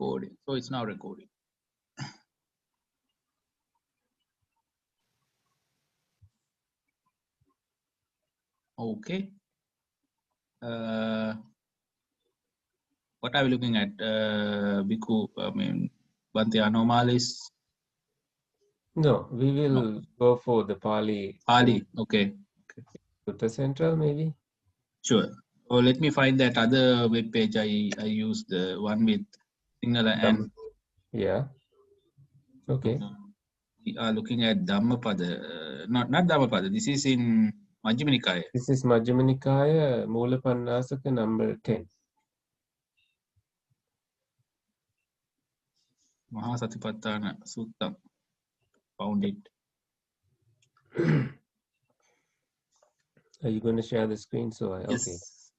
recording. So it's now recording. Okay. What are we looking at? Bhikkhu, Bhante Anomalis? No, we will go for the Pali. Pali, okay. Sutta Central, maybe? Sure. Oh, let me find that other web page. I used the one with Sinhala and... Yeah. Okay. We are looking at Dhammapada. Not Dhammapada. This is in Majjhima Nikaya. This is Majjhima Nikaya, Mula Pannasaka, number 10. Mahasatipatthana Suttam. Found it. Are you going to share the screen? So Yes.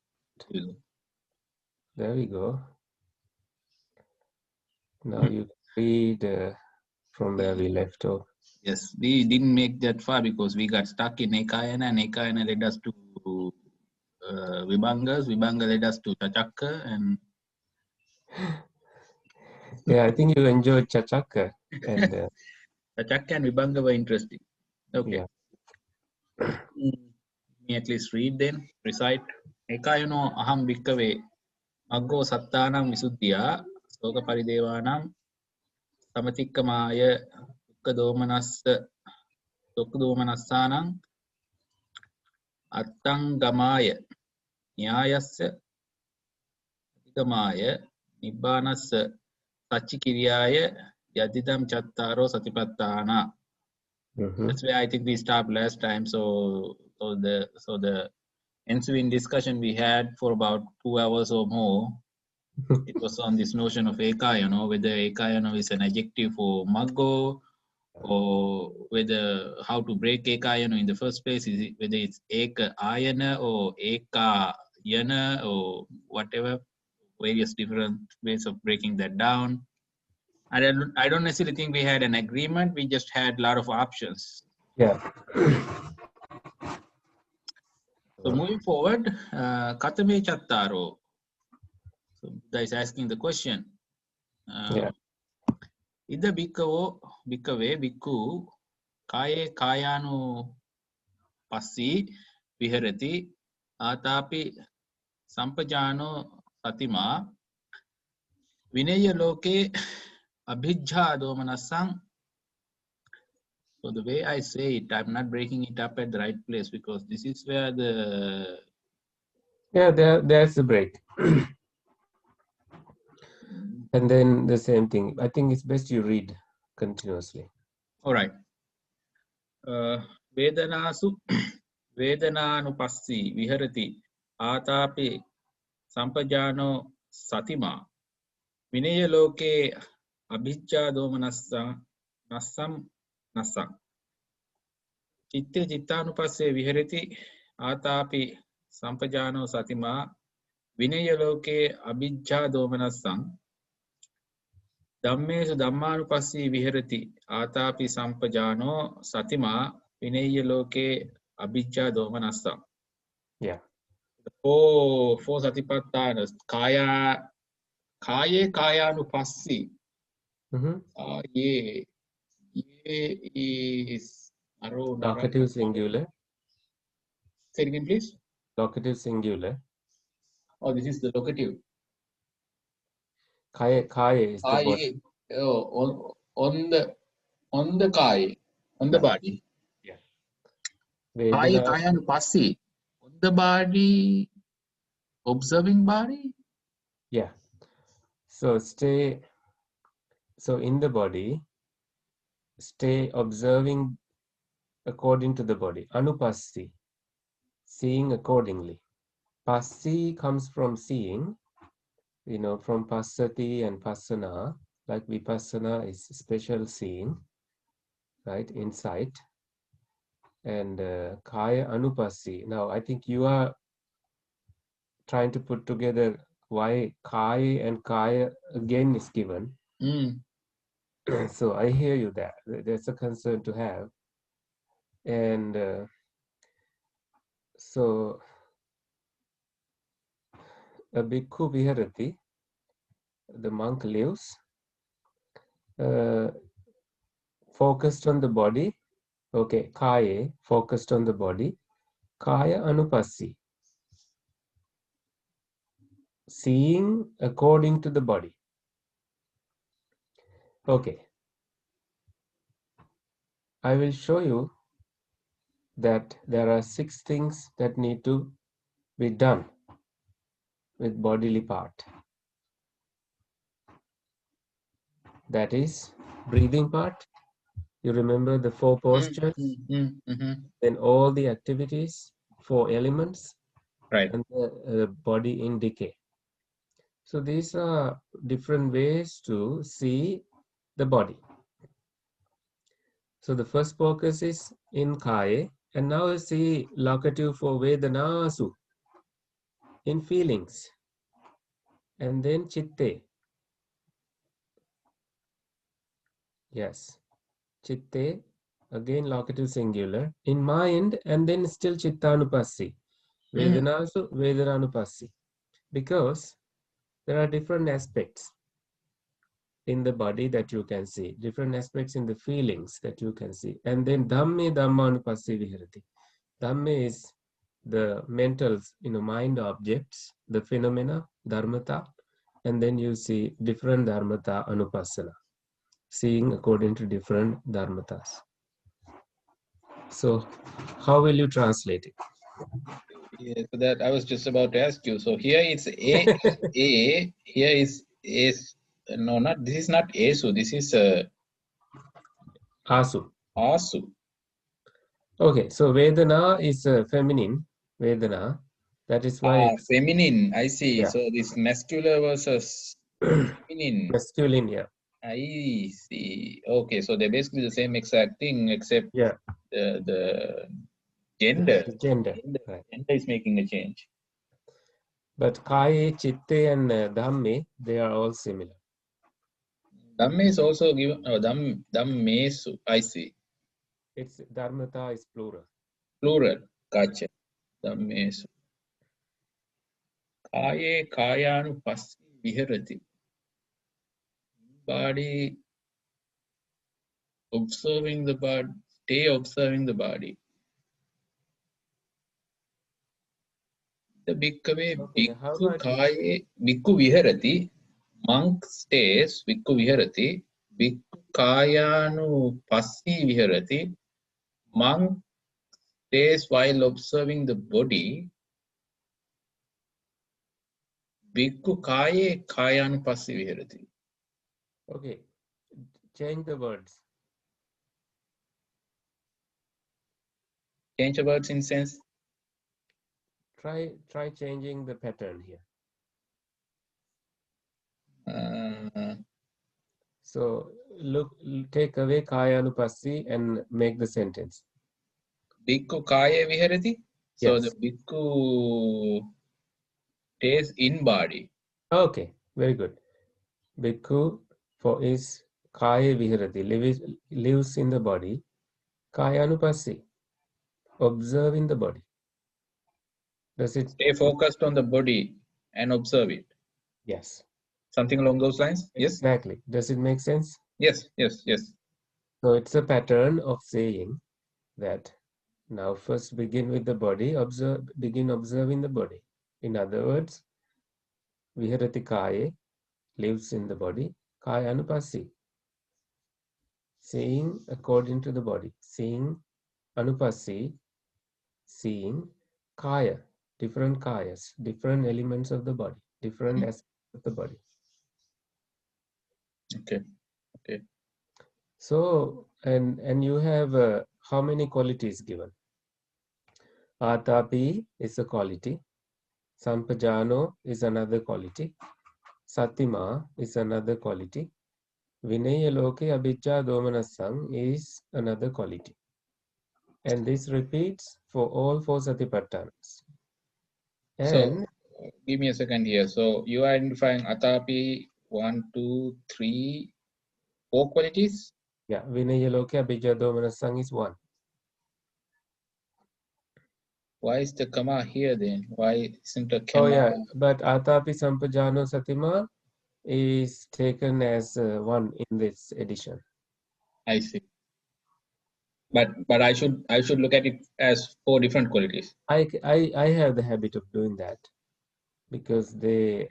Okay. There we go. Now you read from where we left off. Yes, we didn't make that far because we got stuck in Ekayana, and Ekayana led us to Vibhangas. Vibhanga led us to Chachakka, and yeah, I think you enjoyed Chachakka, and Chachakka and Vibhanga were interesting. Okay. Yeah. Let me at least read then, recite. Ekayano aham bhikkave maggo sattanam visuddhiya soka paridevanam samatikkamaya dukkha domanassanam attangamaya nyayasya adhigamaya nibbanasya sachikiriyaya yadidam chattaro satipatthana. That's where I think we stopped last time. So the ensuing discussion we had for about 2 hours or more, it was on this notion of ekayano, whether ekayano is an adjective for maggo, or whether how to break ekayano in the first place, is it whether it's eka ayana or eka yana or whatever, various different ways of breaking that down. I don't necessarily think we had an agreement. We just had a lot of options. Yeah. So moving forward, Katame Chattaro. So Buddha is asking the question. Ida bhikkave bhikkhu kaye kayanu passi viharati atapi sampajano satima vinaya loke abhijja domanasang. So the way I say it, I'm not breaking it up at the right place because this is where the... Yeah, there's the break. And then the same thing. I think it's best you read continuously. All right. Vedanasu Vedananupassi viharati atapi sampajano satima vinaya loke abhijja domanassa nassam chitte chittanupasse viharati atapi sampajano satima vinaya loke abhijja domanassam Dhammesu dhammanupassi viharati atapi sampajano satima vinaya loke abhijja domanassa. Yeah. Four satipatthanas. Kaye kayanupassi. Ye is locative singular. Say it again, please. Locative singular. Oh, this is the locative. Kaye is the body. Oh, on the kaye, on the body. Yeah. Kaye kayanupassi. On the body, observing body. Yeah. So in the body, stay observing according to the body. Anupassi, seeing accordingly. Passi comes from seeing, from passati and passana, like vipassana is special seeing, right, insight. And kaya anupassi. Now, I think you are trying to put together why kaya and kaya again is given. So I hear you that. That's a concern to have. And so a bhikkhu viharati, the monk lives, focused on the body. Okay, kaya, focused on the body. Kaya anupassi, seeing according to the body. Okay, I will show you that there are 6 things that need to be done with bodily part. That is breathing part. You remember the 4 postures, then all the activities, 4 elements, right, and the body in decay. So these are different ways to see the body. So the first focus is in kaya, and now you see locative for vedanasu, in feelings, and then chitte. Yes, chitte, again locative singular, in mind, and then still chittanupassi, vedanasu, vedananupassi, because there are different aspects in the body that you can see, different aspects in the feelings that you can see. And then dhamme dhammanupassi viharati. Dhamme is the mental, mind objects, the phenomena, dharmata, and then you see different dharmata anupassana, seeing according to different dharmatas. So how will you translate it? Yeah, so that I was just about to ask you. So here it's A, here is no, not, this is not Asu, this is Asu. Asu. Okay, so Vedana is feminine, Vedana. That is why it's, feminine, I see. yeah. So this masculine versus feminine. Masculine, yeah. I see. Okay, so they're basically the same exact thing, except Yeah. the gender. The gender, right. Gender is making a change. But Kaya, Chitte, and Dhamme, they are all similar. Dhamme is also given. Oh, Dhammesu. I see. It's Dharmata is plural. Plural. Gotcha. Dhammesu. Kaye kayanu passi viharati. Body observing the body. Stay observing the body. The bhikkhave Okay, how bhikkhu about kaye bhikkhu viharati. Monk stays bhikkhu viharati. Bhikkhu kayanu passi viharati. Monk stays while observing the body. Bhikkhu kaye kayanu passi viharati. Okay, change the words. Change the words in sense. Try changing the pattern here. So take away Kaya Anupassi and make the sentence. Bhikkhu kaye viharati. So Yes. the bhikkhu stays in body. Okay, very good. Bhikkhu for is Kaya Viharati, lives in the body. Kaya Anupassi, observe in the body. Does it? Stay focused on the body and observe it. Yes. Something along those lines? Yes? Exactly. Does it make sense? Yes, yes, yes. So it's a pattern of saying that now first begin with the body, begin observing the body. In other words, Viharati Kaya, lives in the body. Kaya Anupassi, seeing according to the body. Seeing Anupassi, seeing Kaya, different Kayas, different elements of the body, different aspects of the body. Okay, okay. So, and you have how many qualities given? Atapi is a quality. Sampajano is another quality. Satima is another quality. Vinaya Loke Abhijja Domanasang is another quality. And this repeats for all 4 Satipatthanas. And So, give me a second here. So, you are identifying Atapi 1, 2, 3, 4 qualities? yeah, Vinaya Loke Abhijja Domanasang is 1. Why is the comma here then? Why isn't a Oh comma? yeah, but Atapi Sampajano Satima is taken as one in this edition. I see. But I should look at it as 4 different qualities. I have the habit of doing that because they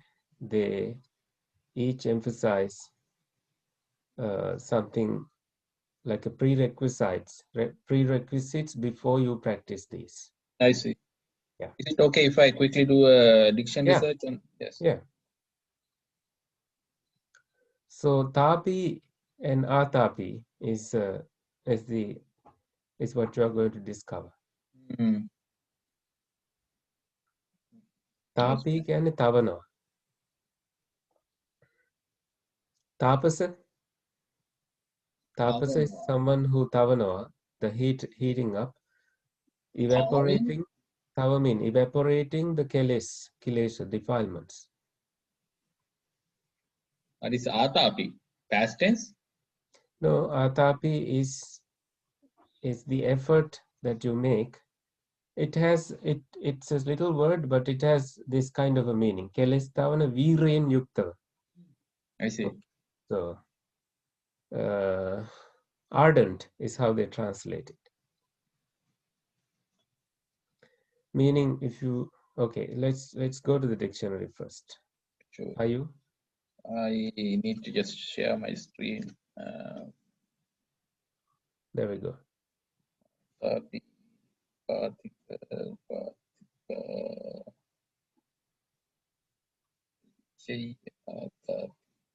each emphasize something like a prerequisites before you practice these. I see. Yeah. Is it okay if I quickly do a dictionary search? Yes. Yeah. So tapi and atapi is what you are going to discover. Mm. Tapi කියන්නේ තවනවා. Tapasa is someone who tavanoa, the heating up, evaporating. Tavamin, evaporating the kilesa, defilements. What is atapi? Past tense? No, atapi is the effort that you make. It's a little word, but it has this kind of a meaning. Keles tavana viren yukta. I see. So ardent is how they translate it. Meaning, if you let's go to the dictionary first. Sure. Are you? I need to just share my screen. There we go.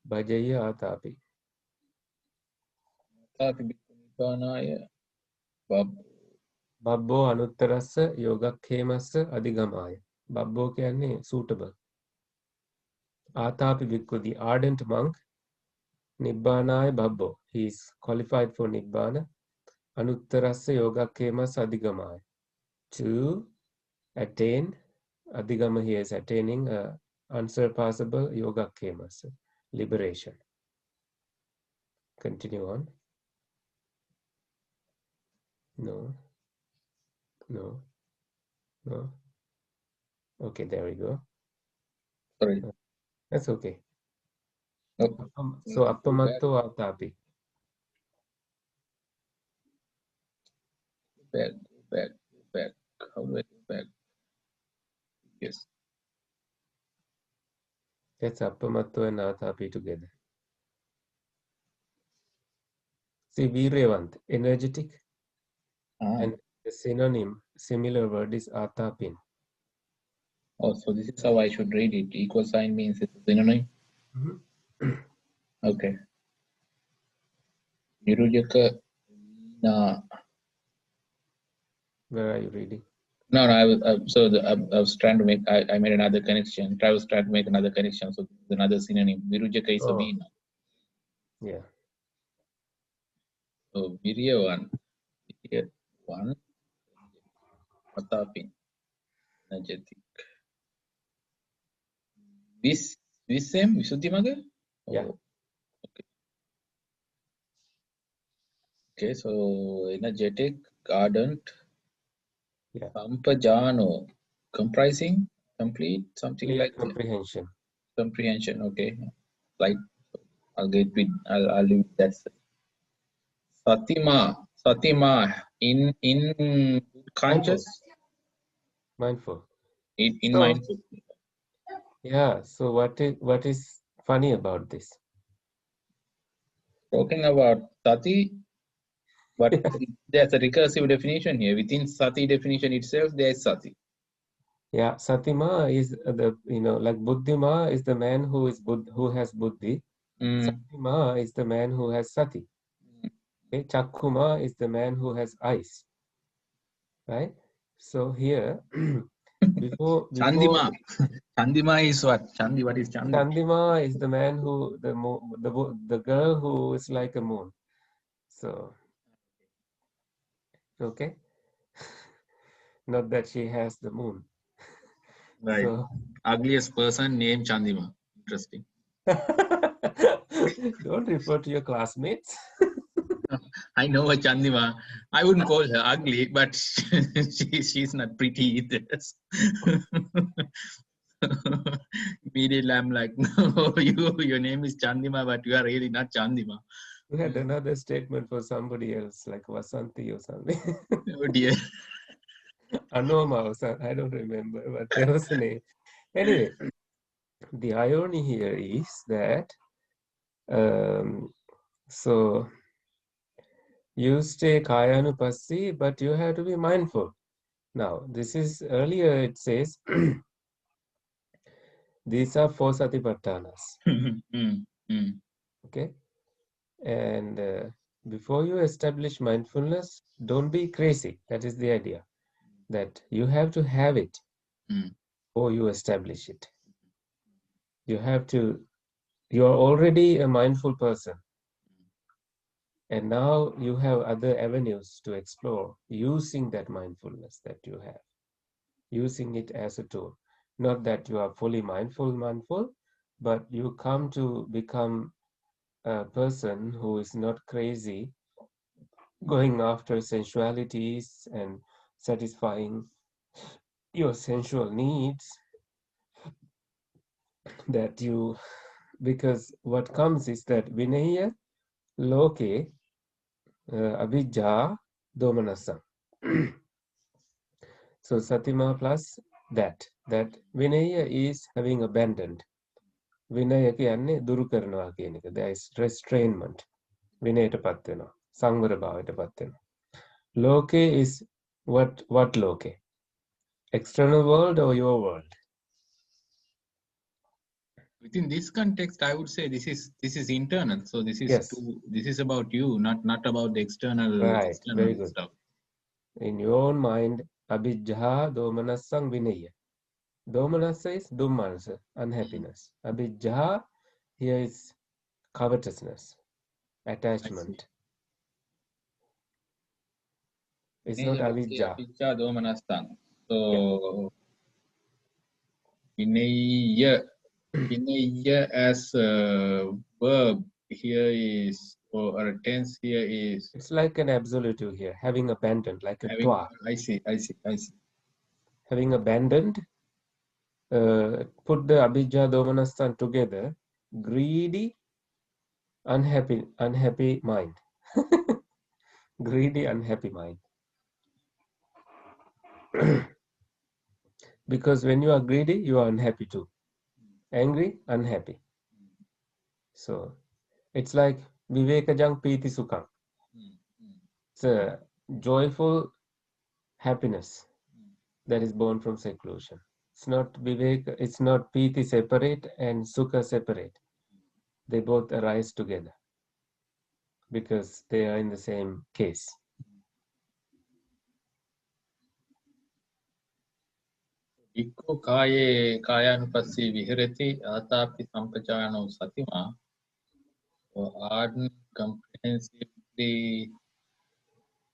Bhajaya atapi. Babbo anuttarassa yogakkhemasස adhigamaya. Babbo කියන්නේ suitable. Atapi bhikkhu, the ardent monk. Nibbanaya babbo, he is qualified for nibbana. Anuttarassa yogakkhemasස adhigamaya, to attain. Adhigama here is attaining unsurpassable yogakkhemasස, liberation. Continue on. No. Okay, there we go. Sorry. That's okay. Nope. So appamatto atapi. Back. How do I go back? Yes. That's appamatto and atapi together. See, virevant, energetic. And the synonym, similar word is atapin. Oh, so this is how I should read it. Equal sign means it's a synonym. Okay. Virujaka na. Where are you reading? No, I was trying to make. I made another connection. I was trying to make another connection. So another synonym. Virujaka is a vina. Yeah. So viryavan. One. Atapin. Energetic. This same Visuddhimaga? Yeah. Okay, so energetic, ardent. Yeah. Sampajano, comprising, complete, something like comprehension. That. Comprehension, okay. Like I'll leave that. Satima, in conscious. Mindful. In mindful. Yeah. So what is funny about this? Talking about sati, but there's a recursive definition here. Within sati definition itself, there is sati. Yeah, satima is like buddhima is the man who has buddhi. Satima is the man who has sati. Okay, chakkuma is the man who has eyes. Right? So here, before Chandima is what? Chandi, what is Chandi? Chandima is the man who the girl who is like a moon. So okay. Not that she has the moon. Right. So, ugliest person named Chandima. Interesting. Don't refer to your classmates. I know a Chandima. I wouldn't call her ugly, but she's not pretty either. Immediately I'm like, no, your name is Chandima, but you are really not Chandima. You had another statement for somebody else, like Vasanti or something. Oh dear. Anoma or something, I don't remember, but there was a name. Anyway, the irony here is that, so you stay Kayanupassi, but you have to be mindful. Now, this is earlier it says, these are 4 Satipatthanas. Okay? And before you establish mindfulness, don't be crazy. That is the idea. That you have to have it or you establish it. You are already a mindful person. And now you have other avenues to explore using that mindfulness that you have, using it as a tool. Not that you are fully mindful, but you come to become a person who is not crazy, going after sensualities and satisfying your sensual needs, that you, because what comes is that vinaya loke avijja domanasa. So satima plus that vinaya is having abandoned. Vinaya කියන්නේ දුරු කරනවා කියන එක. There is restrainment. විනයටපත් වෙනවා. සංවර භාවයටපත් වෙනවා. Loke is what loke? External world or your world? Within this context, I would say this is internal. So this is Yes. this is about you, not about the external, Right. external Very good. stuff. In your own mind, abhijja domanasang vinaya. Domanasa is dumanasa, unhappiness. Abhijja here is covetousness, attachment. It's not avijja. Avijja domanasang. So vinaya as a verb here is, or a tense here is. It's like an absolutive here, having abandoned, like a twa. I see. Having abandoned, put the abhijja domanasang together, greedy, unhappy mind. Greedy, unhappy mind. Because when you are greedy, you are unhappy too. Angry, unhappy. So it's like vivekajang piti sukham. It's a joyful happiness that is born from seclusion. It's not viveka, it's not piti separate and sukha separate. They both arise together because they are in the same case. Ikko kaye kayanupassi viharati atapi sampajano satima. So ardent, comprehensively.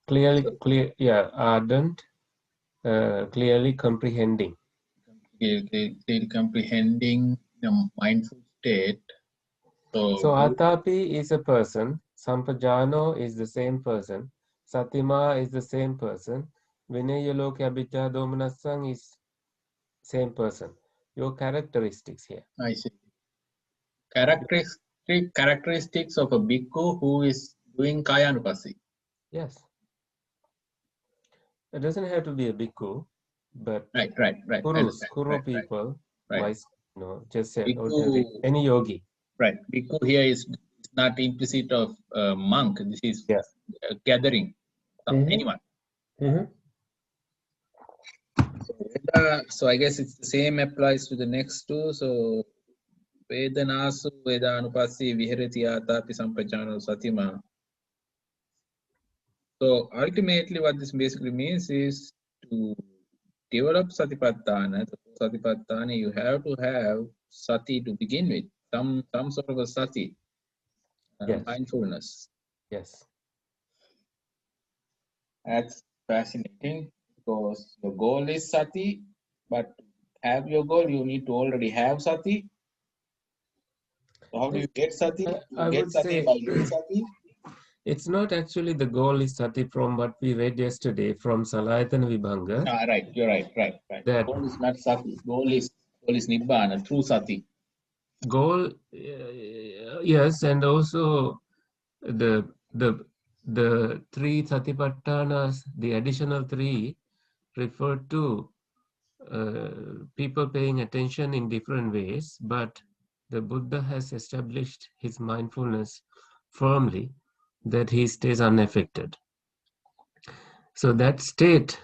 Ardent, clearly comprehending. Clearly comprehending the mindful state. So Atapi is a person, Sampajano is the same person, Satima is the same person, Vinayaloke Abhijja Domanasang is same person. Your characteristics here. I see. Characteristics of a bhikkhu who is doing kayanupassi. Yes. It doesn't have to be a bhikkhu, but right. Kuru people, wise, just said, bhikkhu, any yogi. Right. Bhikkhu here is not implicit of monk. This is gathering. Anyone. So I guess it's the same applies to the next two. So Vedanasu Vedanupassi Viharati Atapi Sampajano Satima. So ultimately what this basically means is to develop Satipatthana. Satipatthana, you have to have sati to begin with. Some sort of a sati. Mindfulness. Yes. That's fascinating because your goal is sati, but to have your goal, you need to already have sati. So how do you get sati? I would say by doing sati. It's not actually the goal is sati from what we read yesterday from Salayatana Vibhanga. Right, you're right. That Goal is not sati. Goal is Goal is Nibbana through Sati. Goal, yes, and also the three Satipatthanas, the additional three, refer to people paying attention in different ways, but the Buddha has established his mindfulness firmly that he stays unaffected. So that state,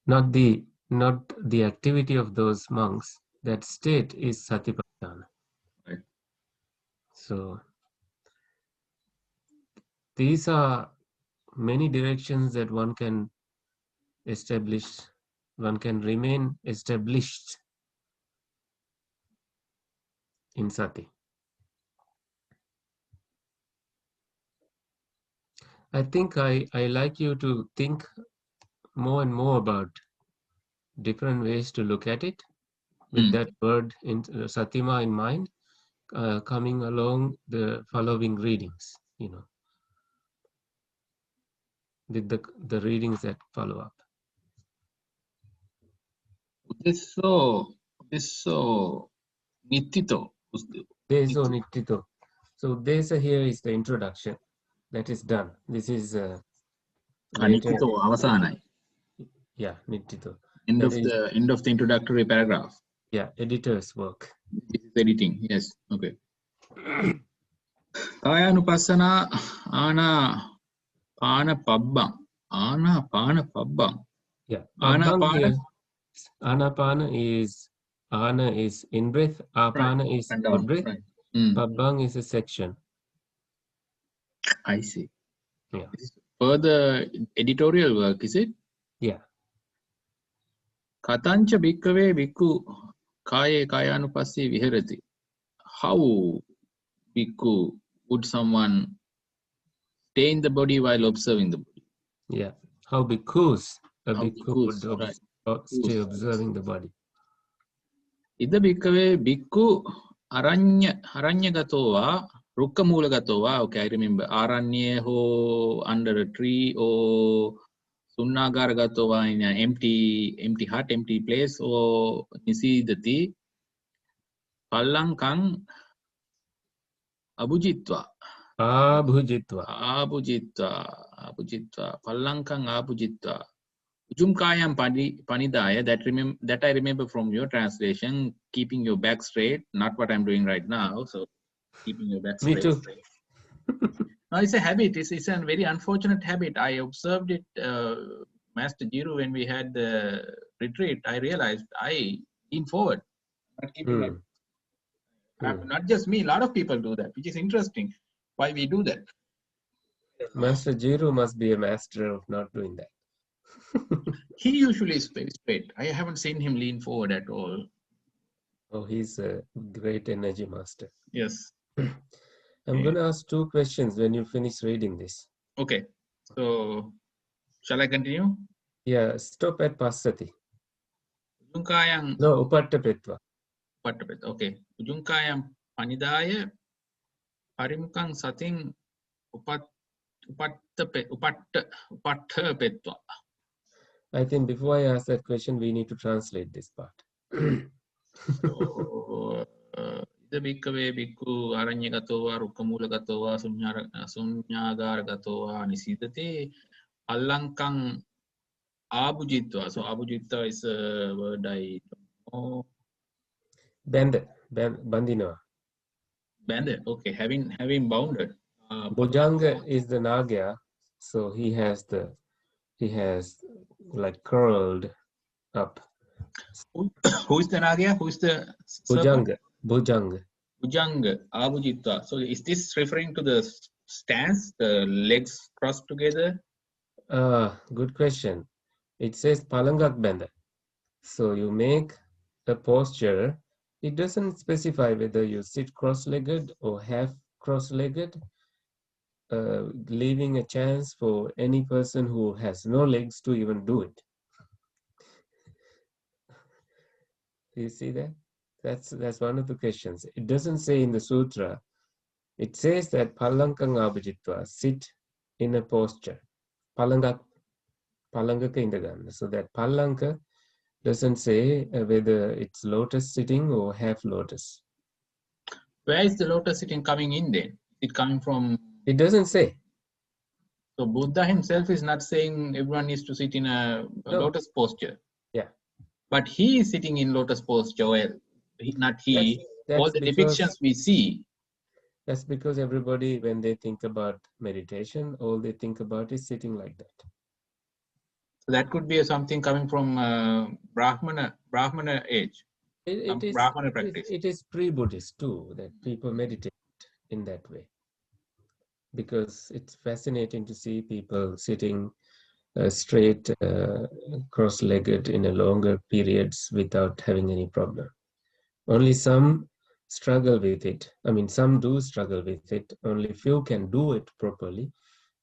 not the activity of those monks, that state is Satipatthana. Right. So these are many directions that one can establish, one can remain established in Sati. I think I like you to think more and more about different ways to look at it with that word in Satima in mind, coming along the following readings, you know, with the readings that follow up. Udesso Nittito. Deso Nittito. So Desa here is the introduction. That is done. This is later. Nittito Avasanai. Yeah, Nittito. End of the introductory paragraph. Yeah, editor's work. This is editing. Yes. Okay. Kayanupassana Ana Pana Pabbang. Ana Pana Pabbang. Yeah. Pabbang here. Anapana is Ana is in breath. Apana is out breath. Right. Pabbang is a section. I see. Yeah. Further editorial work, is it? Yeah. Katancha bhikkave bhikkhu kaye kayanupassi viharati. How, bhikkhu, would someone stay in the body while observing the body? Yeah. How bhikkhus, a How bhikkhu would right. stay observing the body. Ida bhikkave bhikkhu aranyagato rukkamulagato va. Okay, I remember. Aranye ho under a tree or sunnagara va in an empty hut, empty place, or nisidati pallankang abhujitva. Abhujitva. Pallankang abhujitva. Ujumkayam panidaya, that I remember from your translation, keeping your back straight, not what I'm doing right now. So keeping your back straight. Me too. No, it's a habit. It's a very unfortunate habit. I observed it, Master Jiru, when we had the retreat. I realized I lean forward. Not keeping my not just me, a lot of people do that, which is interesting. Why we do that? Master Jiru must be a master of not doing that. He usually is very straight. I haven't seen him lean forward at all. Oh, he's a great energy master. Yes. I'm going to ask 2 questions when you finish reading this. Okay. So, shall I continue? Yeah, stop at Passati. Ujunkayang. No, Upattapetva. Upattapetva. Okay. Ujunkayang panidaya parimukang sating upattapetva. I think before I ask that question, we need to translate this part. So, ida bhikkave bhikkhu aranyagato va rukkamulagato va sunyagarato va nisidati allankang abhujitva. So abhujitva is a word I don't know. Bandina. Banded. Okay, having bounded. Bhujanga is the Nagya, so he has like curled up. Who is the Nagya? Who is the Bhujanga. Bhujanga, abhujitva. So is this referring to the stance, the legs crossed together? Good question. It says palangak banda. So you make a posture. It doesn't specify whether you sit cross-legged or half cross-legged, leaving a chance for any person who has no legs to even do it. Do you see that? That's one of the questions. It doesn't say in the sutra. It says that palankang abhijitva, sit in a posture. Palangaka indaganna. So that palanka Doesn't say whether it's lotus sitting or half lotus. Where is the lotus sitting coming in then? It coming from? It doesn't say. So Buddha himself is not saying everyone needs to sit in a lotus posture. Yeah. But he is sitting in lotus posture. Well, not he. All the depictions we see. That's because everybody, when they think about meditation, all they think about is sitting like that. So that could be something coming from Brahmana age. It is pre-Buddhist too, that people meditate in that way. Because it's fascinating to see people sitting straight, cross-legged in a longer periods without having any problem. Only some struggle with it. I mean, some do struggle with it. Only few can do it properly.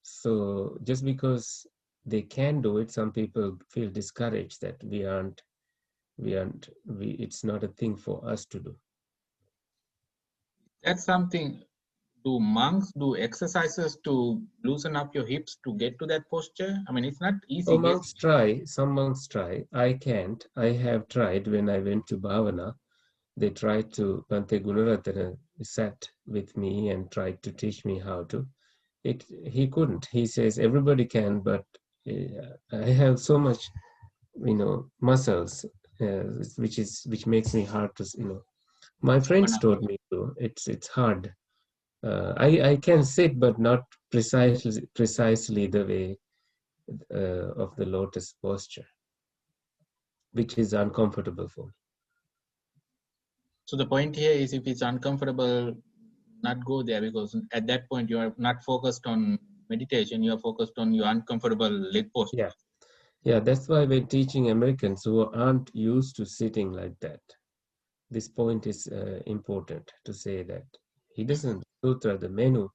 So just because they can do it, some people feel discouraged that it's not a thing for us to do. That's something. Do monks do exercises to loosen up your hips to get to that posture? I mean, it's not easy. Some monks try. I can't. I have tried when I went to Bhavana. They tried to, Bhante Gunaratana sat with me and tried to teach me how to. He couldn't. He says everybody can, but I have so much, muscles, which makes me hard to, My friends told me to. It's hard. I can sit, but not precisely the way of the lotus posture, which is uncomfortable for me. So the point here is, if it's uncomfortable, not go there, because at that point you are not focused on meditation. You are focused on your uncomfortable leg posture. Yeah. That's why we're teaching Americans who aren't used to sitting like that. This point is important to say that he doesn't, Sutra, the menu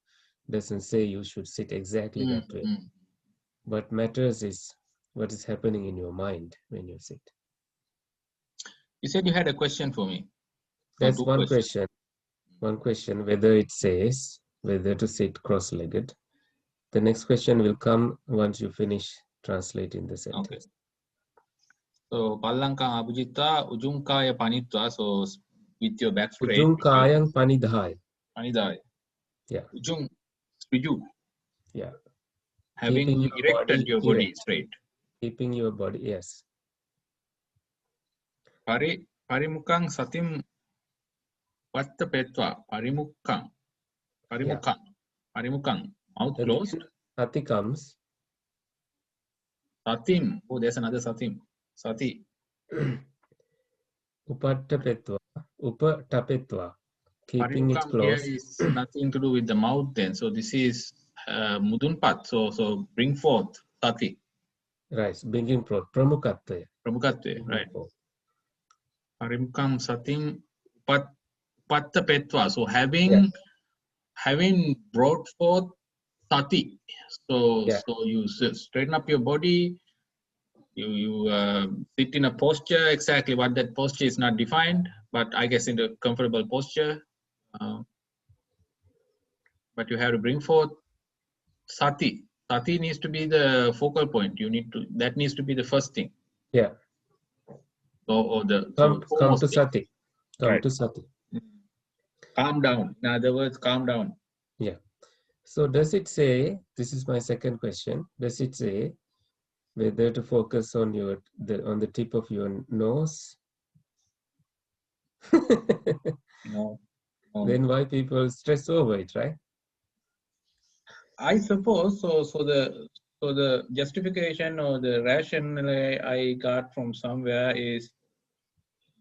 doesn't say you should sit exactly that way. What matters is what is happening in your mind when you sit. You said you had a question for me. That's one question. One question, whether it says whether to sit cross-legged. The next question will come once you finish translating the sentence. Okay. So, Pallankang abhujita ujunkaya panitva. So, with your back straight. Ujunkayang panidhaya. Panidhaya. Yeah. Ujung, uju. Yeah. Having erected your body straight. Keeping your body, yes. Parimukang satim vatta petva. Parimukang. Mouth closed. Sati comes. Satim. Oh, there's another satim. Sati. Upatapetva. Keeping it close. Here is nothing to do with the mouth then. So this is mudunpat. So bring forth sati. Right. Bringing forth. Pramukatve. Right. Parimukam satim upatta petva. So having brought forth sati. So you straighten up your body. You sit in a posture. Exactly what that posture is not defined, but I guess in a comfortable posture. But you have to bring forth sati. Sati needs to be the focal point. That needs to be the first thing. Yeah. Come to sati. Come to sati. Calm down. In other words, calm down. Yeah. So does it say, this is my second question, does it say whether to focus on the tip of your nose? No. Then why people stress over it, right? I suppose so. So the justification or the rationale I got from somewhere is,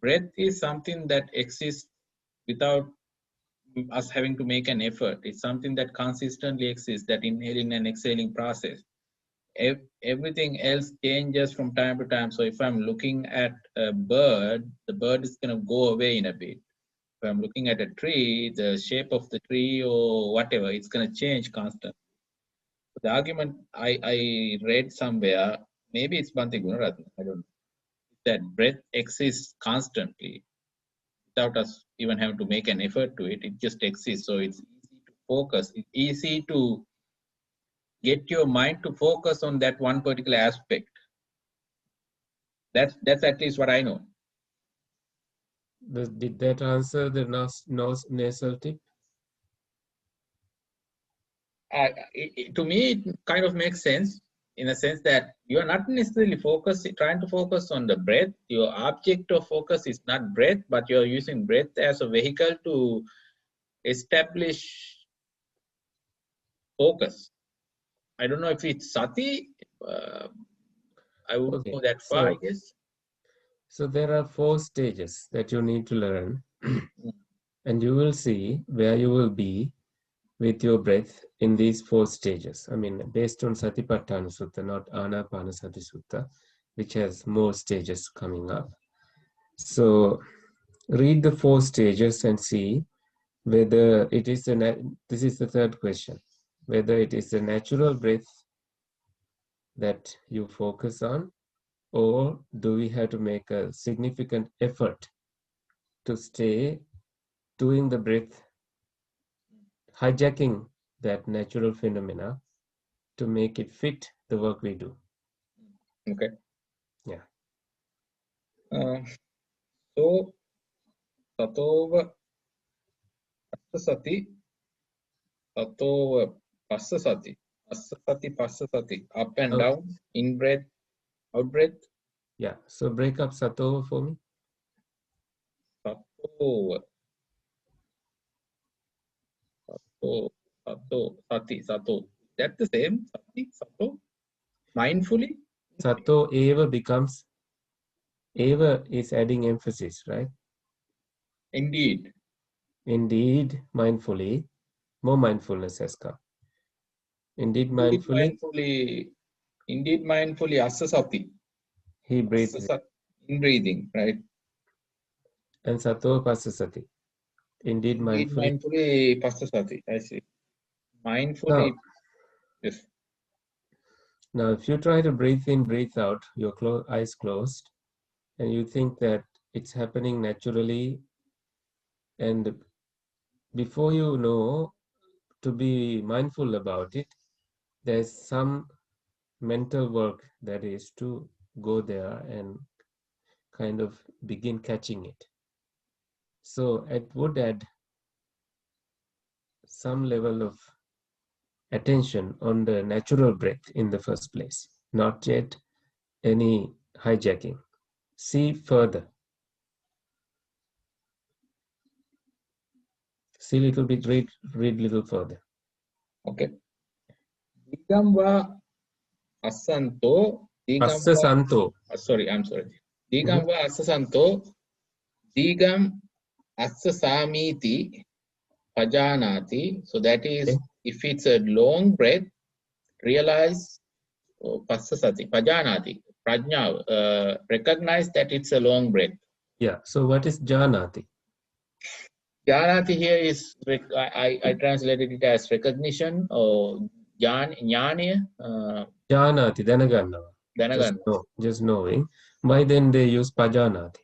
breath is something that exists without us having to make an effort. It's something that consistently exists, that inhaling and exhaling process. Everything else changes from time to time. So if I'm looking at a bird, the bird is going to go away in a bit. If I'm looking at a tree, the shape of the tree or whatever, it's going to change constantly. The argument I read somewhere, maybe it's Bhante Gunaratana, I don't know, that breath exists constantly without us even having to make an effort to it. It just exists. So it's easy to focus. It's easy to get your mind to focus on that one particular aspect. That's at least what I know. Did that answer the nasal tip? To me, it kind of makes sense in a sense that you are not necessarily trying to focus on the breath. Your object of focus is not breath, but you're using breath as a vehicle to establish focus. I don't know if it's sati. I wouldn't go that far, I guess. So there are 4 stages that you need to learn. And you will see where you will be with your breath in these 4 stages. I mean, based on Satipatthana Sutta, not Anapanasati Sutta, which has more stages coming up. So read the 4 stages and see whether it is this is the third question, whether it is a natural breath that you focus on, or do we have to make a significant effort to stay doing the breath, hijacking that natural phenomena to make it fit the work we do. Okay. Yeah. So Tatova Passasati, Tatova Passasati, Passasati, up and down, in breath, out breath. Yeah. So break up Satova for me. Satova, Sati, Sato. That's the same. Sati, Sato. Mindfully. Sato eva becomes, eva is adding emphasis, right? Indeed. Indeed, mindfully, more mindfulness has come. Indeed, mindfully. Indeed, mindfully, Asasati. He breathes in breathing, right? And Sato Passasati. Indeed, mindfully Passasati. I see. Mindfully. Now, Yes. Now, if you try to breathe in, breathe out, your eyes closed, and you think that it's happening naturally, and before you know to be mindful about it, there's some mental work that is to go there and kind of begin catching it. So it would add some level of attention on the natural breath in the first place, not yet any hijacking. See further. See little bit, read little further. Okay. Digamba Asanto. Assasanto. Sorry, I'm sorry. Digamba Assasanto. Digam Assasamiti Pajanati. So that is, if it's a long breath, realize Passasati, Pajanati, Prajna, recognize that it's a long breath. Yeah. So what is Janati? Janati here is, I translated it as recognition or Jnani. Janati, Danaganna. Just knowing. Why then they use Pajanati?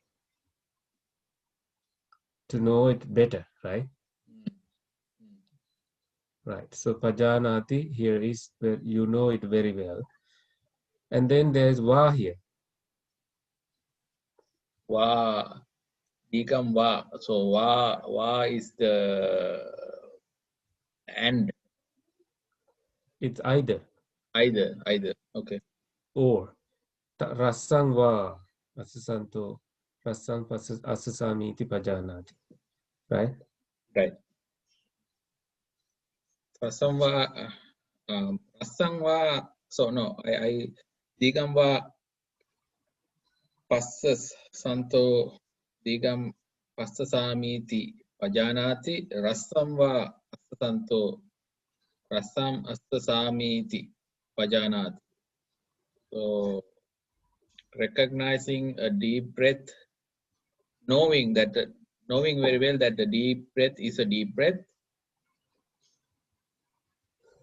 To know it better, right? Right. So Pajanati here is where you know it very well. And then there's Va here. Va. Become Va. So Va is the and. It's either. Either. Okay. Or Rasang Va Asasanto Rasang Asasami iti Pajanati. Right? Right. Rasangva, so no, I Digamba Passas Santo Digam Passasamiti Pajanati Rasamva Santo Rasam Astasamiti Pajanati. So recognizing a deep breath, knowing very well that the deep breath is a deep breath.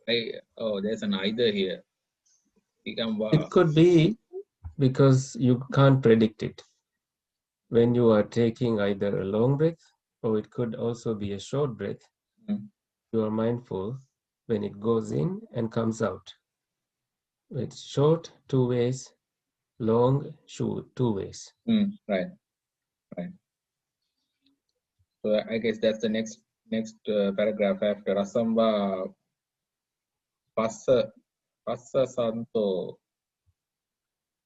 There's an either here. It could be because you can't predict it. When you are taking either a long breath, or it could also be a short breath, you are mindful when it goes in and comes out. It's short 2 ways, long shoe, 2 ways. Right. So I guess that's the next paragraph after Rasamba Passa Santo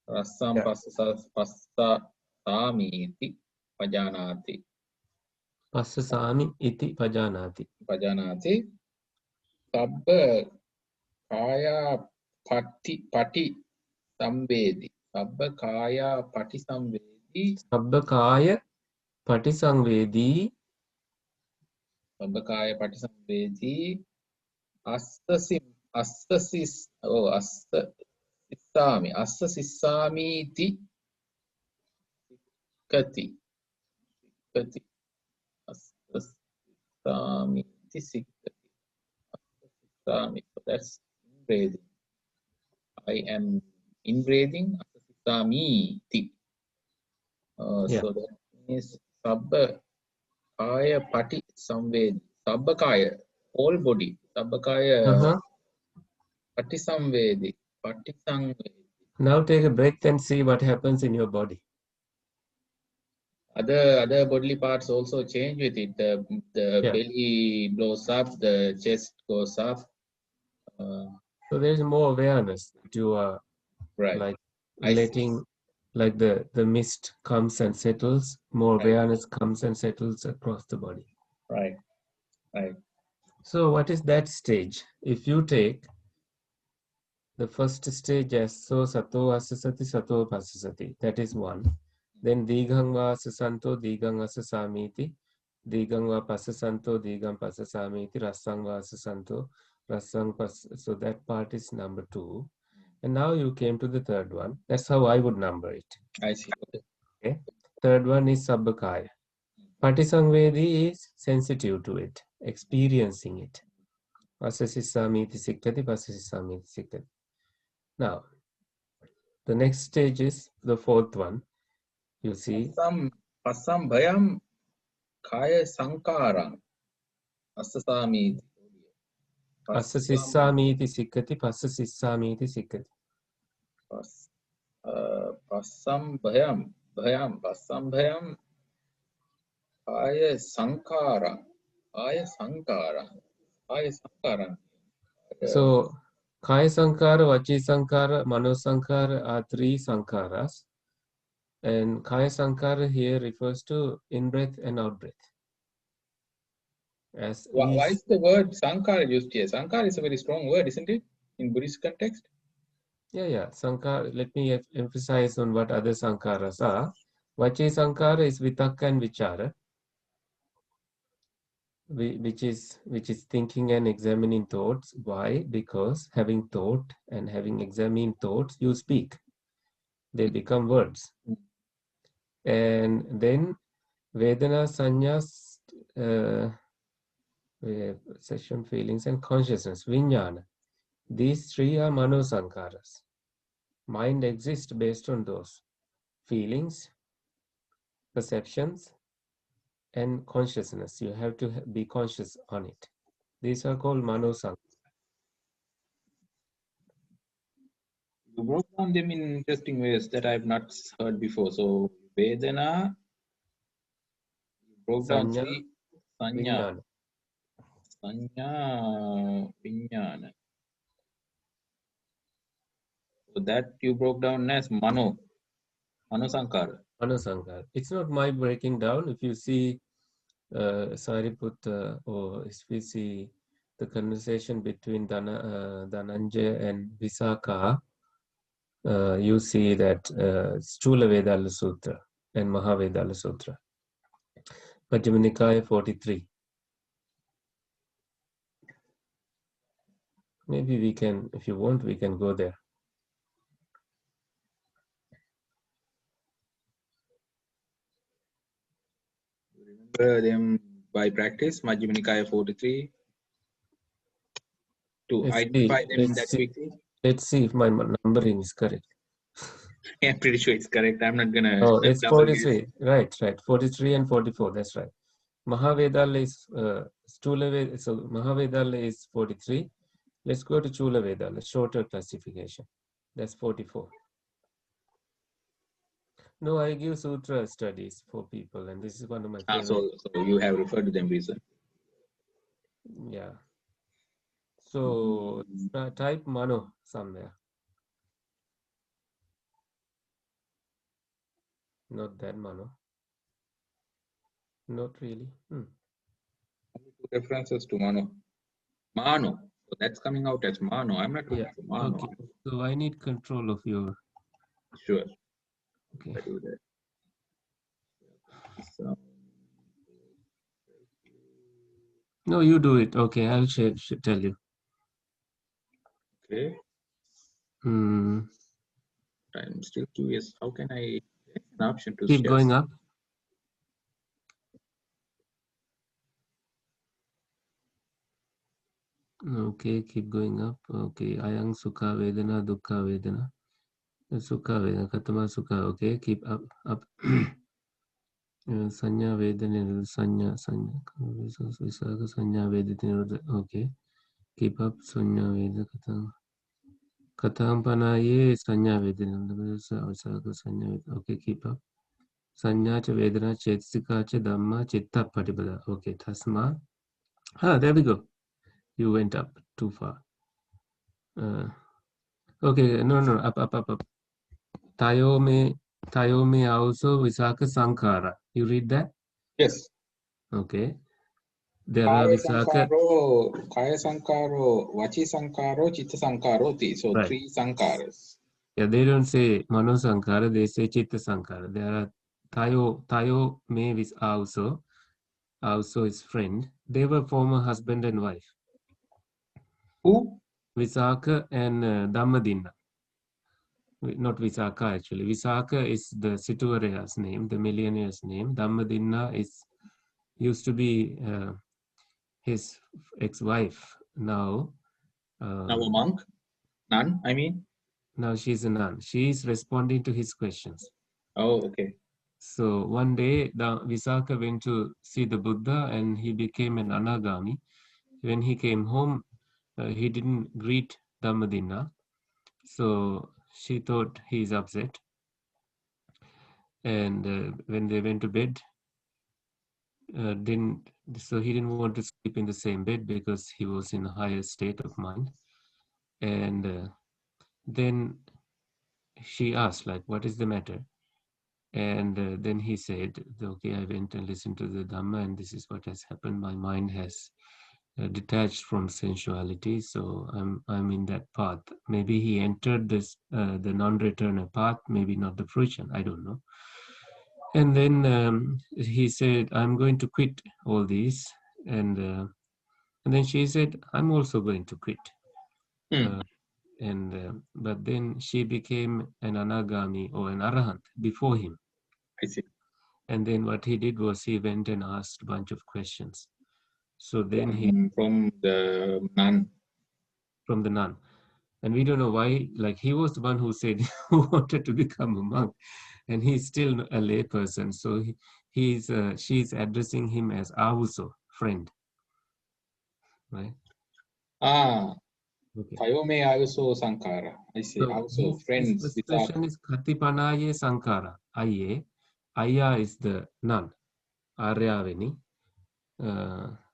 Rasam Passa Samiti Pajanati. Passasami iti pajanati. Pajanati Sabba Kaya Pati Samvedi. Sabba Kaya Pati Samvedi. Sabba kaya patisangvedi. Sabba Kaya Pati Samvedi. Assa Sissami Ti Kati. Assa Sissami Ti Sikkati. Sissami. So that's inbreathing. I am inbreathing. Assa Sissami Ti. So that means Sabba Kaya Pati Samvedi. Sabba Kaya, whole body. Sabba Kaya Pati Samvedi. Pati Samvedi. Now take a breath and see what happens in your body. Other bodily parts also change with it. The belly blows up, the chest goes up. So there is more awareness that you are like letting, like the mist comes and settles, more awareness comes and settles across the body. Right. So what is that stage? If you take the first stage as so sato asasati sato pasasati, that is one. Then dighang va asasanto dighang asasamiti, dighang va pasasanto dighang pasasamiti, rasang va asasanto rasang pas. So that part is number 2. And now you came to the third one. That's how I would number it. I see. Okay. Third one is sabbakaya. Patisangvedi is sensitive to it, experiencing it. Pasasisamiti sikkati, pasasisamiti sikkati. Now, the next stage is the fourth one. You see. Passam bhayam kaya sankarang. Asasami. Pasasisamiti sikkati, pasasisamiti sikkati. Passam bhayam kaya sankarang. So, Kaya Sankara, Vachi Sankara, Mano Sankara are 3 Sankaras. And Kaya Sankara here refers to in-breath and out-breath. Why is the word Sankara used here? Sankara is a very strong word, isn't it? In Buddhist context? Yeah. Sankara, let me emphasize on what other Sankaras are. Vachi Sankara is Vitakka and Vichara, which is thinking and examining thoughts. Why? Because having thought and having examined thoughts, you speak. They become words. And then Vedana, Sanyas, session, feelings, and consciousness, Vijnana. These 3 are Mano Sankaras. Mind exists based on those feelings, perceptions, and consciousness. You have to be conscious on it. These are called Mano Sankaras. You broke down them in interesting ways that I've not heard before. So, Vedana, you broke down 3 Sanya, Vijnana. So that you broke down as Mano Sankara. Mano Sankara. It's not my breaking down. If you see Sariputta, or if we see the conversation between Dhananjaya and Visakha, you see that Stula Vedala Sutra and Mahavedala Sutra. Majjhima Nikaya 43. Maybe we can, if you want, we can go there. Remember them by practice, Majjhima Nikaya 43. To identify them in that quickly. Let's see if my numbering is correct. Yeah, I'm pretty sure it's correct. I'm not gonna. Oh, it's 43. Right. 43 and 44. That's right. Mahavedala is Stula Vedala. So Mahavedala is 43. Let's go to Chula Vedala, shorter classification. That's 44. No, I give sutra studies for people, and this is one of my favorite. So you have referred to them recently. Yeah. So type mano somewhere. Not that mano. Not really. Only two references to Mano. Mano. So that's coming out as Mano. I'm not looking Yeah. for Mano. Okay. So I need control of your. Sure. Okay. I do that. So, No, you do it. Okay, I'll tell you. okay. Hmm. I'm still curious. How can I get an option to Keep share? going up. Okay, keep going up. Okay, ayang sukha vedana, dukkha vedana. Sukha vedana, katama sukha. Okay, keep up. Sanya vedana, sanya. Visaga sanya vedana. Okay, keep up. Sanya vedana, katam panaye sanya vedana. Visaga sanya vedana. Okay, keep up. Sanya cha vedana, chetasika cha dhamma, chitta patipada. Okay, tasma. There we go. You went up too far. Okay, no, up. Tayome also Visaka Sankara. You read that? Yes. Okay. There are Visaka. Kaya Sankaro, Vachi Sankaro, Chitta Sankaroti. So Right. 3 Sankaras. Yeah, they don't say Mano Sankara, they say Chitta Sankara. There are Tayo me with also his friend. They were former husband and wife. Who? Visaka and Dhammadinna. Not Visaka actually. Visaka is the Situvareya's name, the millionaire's name. Dhammadinna used to be his ex-wife. Now Now a monk? Nun, I mean? Now she's a nun. She is responding to his questions. Oh, okay. So one day, Visaka went to see the Buddha and he became an anagami. When he came home, he didn't greet Dhammadinna. So she thought he's upset. And when they went to bed, he didn't want to sleep in the same bed because he was in a higher state of mind. And then she asked, like, what is the matter? And then he said, okay, I went and listened to the Dhamma and this is what has happened. My mind has detached from sensuality, so I'm in that path. Maybe he entered this the non-returner path, maybe not the fruition, I don't know. And then he said, I'm going to quit all these. And then she said, I'm also going to quit. But then she became an anagami or an arahant before him. I see. And then what he did was he went and asked a bunch of questions. So then from the nun. From the nun. And we don't know why, like he was the one who said who wanted to become a monk. And he's still a lay person. So she's addressing him as Avuso, friend. Right? Okay. Tayome also Sankara. I see. So Also friends. His expression is Katipanaye Sankara. Aya is the nun. Aryavini.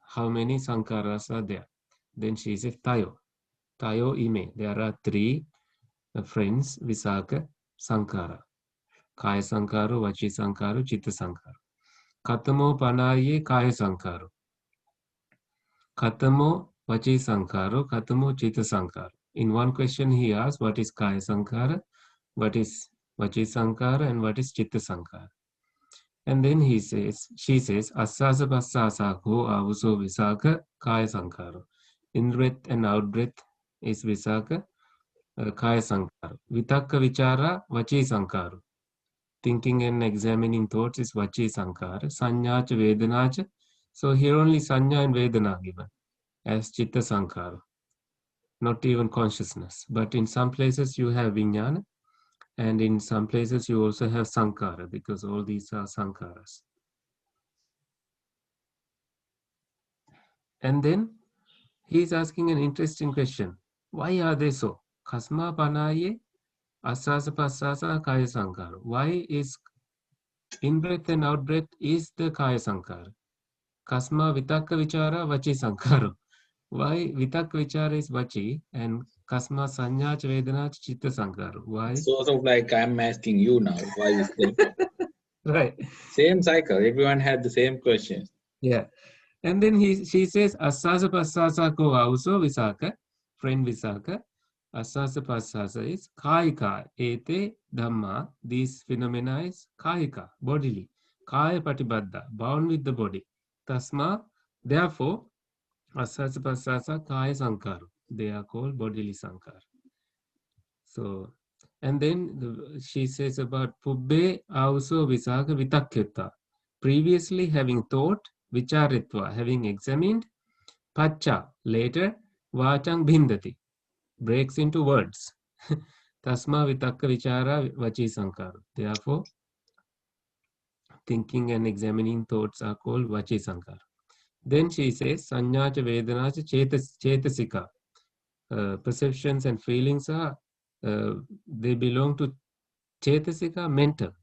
How many Sankaras are there? Then she says Tayo. Tayo ime. There are 3 friends, Visaka, Sankara. Kaya Sankaro, Vachi Sankaro, Chitta Sankaro. Katamo Panaye Kaya Sankaro. Katamo Vachi Sankaro, Katamo Chitta Sankaro. In one question he asked, what is Kaya Sankara, what is Vachi Sankara, and what is Chitta Sankara? And then she says, Asasa Pasasa Ko Avuso Visaka Kaya Sankaro. In-breath and out-breath is Visaka, Kaya Sankara. Vitakka Vichara, Vachi Sankara. Thinking and examining thoughts is Vachi Sankara. Sanyacha Vedanacha. So here only Sanya and Vedana given as Chitta Sankara. Not even consciousness. But in some places you have Vijnana, and in some places you also have Sankara, because all these are Sankaras. And then he is asking an interesting question. Why are they so? Kasma Panaye Asasa Pasasa Kaya Sankara. Why is In-breath and out-breath is the Kaya Sankara. Kasma Vitakka Vichara Vachi Sankara. Why Vitakka Vichara is Vachi and Kasma Sanyach Vedanach Chitta Sankara? Why? Sort of like I'm asking you now, why is that? Right. Same cycle. Everyone had the same questions. Yeah. And then she says, Asasa Pasasa Ko Auso Visaka, friend Visaka. Asasa Pasasa is Kaika. Ete Dhamma, these phenomena is Kaika, bodily. Kaya Patibadda, bound with the body. Tasma, therefore, Asasa Pasasa Kaya Sankara. They are called bodily Sankara. So, and then she says about Pubbe also Visaka Vitakyutta. Previously having thought, Vicharitva, having examined, Pacha, later, Vachang Bhindati, breaks into words. Tasma Vitakka Vichara Vachi Sankara. Therefore, thinking and examining thoughts are called Vachi Sankara. Then she says, Sanyacha Vedanacha Chetasika. Perceptions and feelings are, they belong to Chetasika, mental.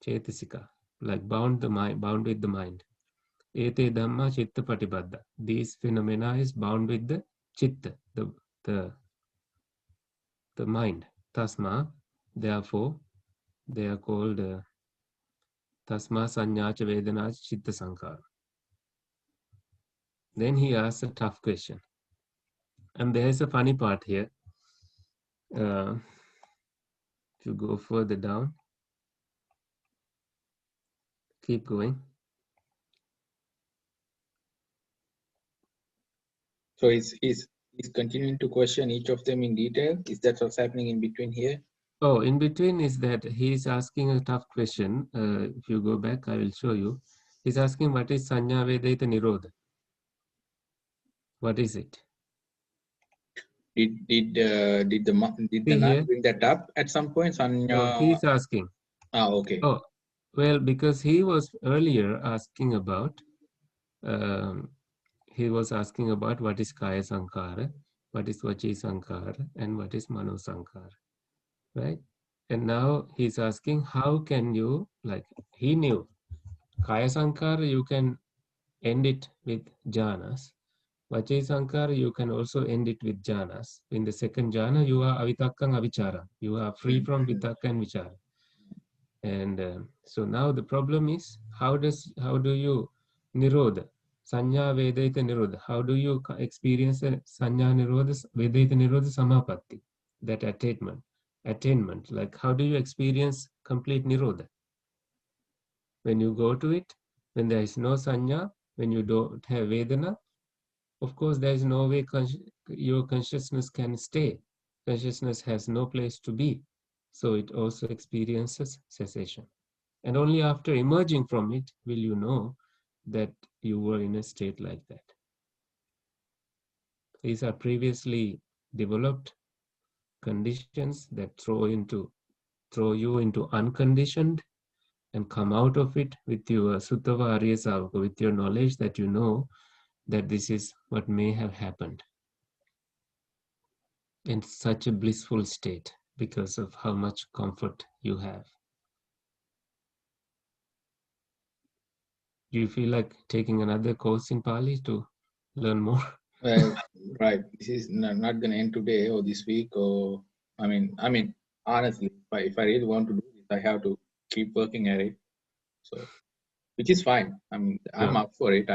Chetasika, like bound with the mind. Ete Dhamma Chitta Patibadda. These phenomena is bound with the Chitta, the mind. Tasma, therefore, they are called Tasma Sanyacha Vedanacha Chitta Sankara. Then he asks a tough question. And there's a funny part here. If you go further down, keep going. So he's continuing to question each of them in detail. Is that what's happening in between here? Oh, in between is that he's asking a tough question. If you go back, I will show you. He's asking, what is Sanya Vedaita Nirodha? What is it? Did the nun bring that up at some point? Sanya... No, he's asking. Okay. Oh, well, because he was earlier asking about, what is Kaya Sankara, what is Vachi Sankara, and what is Mano Sankara, right? And now he's asking, how can you, like, he knew Kaya Sankara, you can end it with jhanas. Vachi Sankara, you can also end it with jhanas. In the second jhana, you are avitakkam avichara. You are free from vitakka and vichara. And so now the problem is, how do you nirodha? Sanya Vedaita Nirodha. How do you experience a Sanya Nirodha, Vedaita Nirodha Samapatti? That attainment. Like, how do you experience complete Nirodha? When you go to it, when there is no Sanya, when you don't have Vedana, of course, there is no way your consciousness can stay. Consciousness has no place to be. So it also experiences cessation. And only after emerging from it will you know that you were in a state like that. These are previously developed conditions that throw you into unconditioned and come out of it with your Suttava Arya Savaka, with your knowledge that you know that this is what may have happened. In such a blissful state because of how much comfort you have. Do you feel like taking another course in Pali to learn more? Right. This is not going to end today or this week, or I mean, honestly, if I really want to do this, I have to keep working at it. So, which is fine. I'm up for it.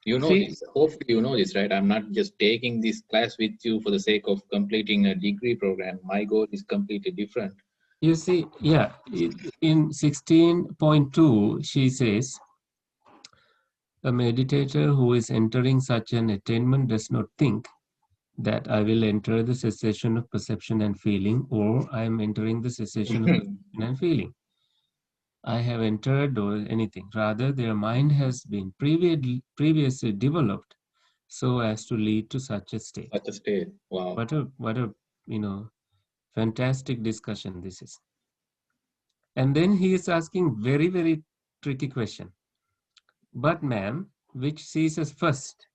You know this. Hopefully, you know this, right? I'm not just taking this class with you for the sake of completing a degree program. My goal is completely different. You see, yeah, in 16.2, she says, a meditator who is entering such an attainment does not think that I will enter the cessation of perception and feeling, or I am entering the cessation of perception and feeling. I have entered or anything. Rather, their mind has been previously developed so as to lead to such a state. Such a state. Wow. What a fantastic discussion this is. And then he is asking very, very tricky question. But ma'am, which ceases first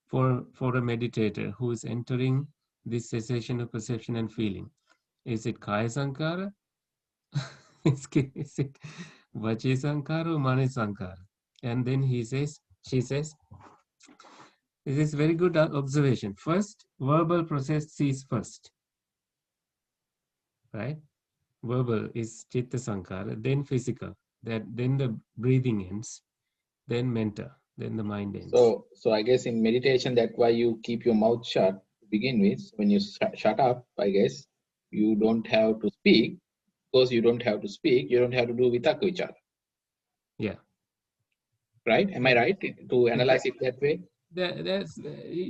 for a meditator who is entering this cessation of perception and feeling? Is it Kaya Sankara? Is it Vachi Sankara or Mani Sankara? And then she says, this is very good observation. First, verbal process sees first, right? Verbal is Chitta Sankara, then physical, then the breathing ends, then mental, then the mind ends. So I guess in meditation, that's why you keep your mouth shut to begin with. When you shut up, I guess you don't have to speak. Because you don't have to speak, you don't have to do vitakka vichara. Yeah. Right? Am I right to analyze it that way? That's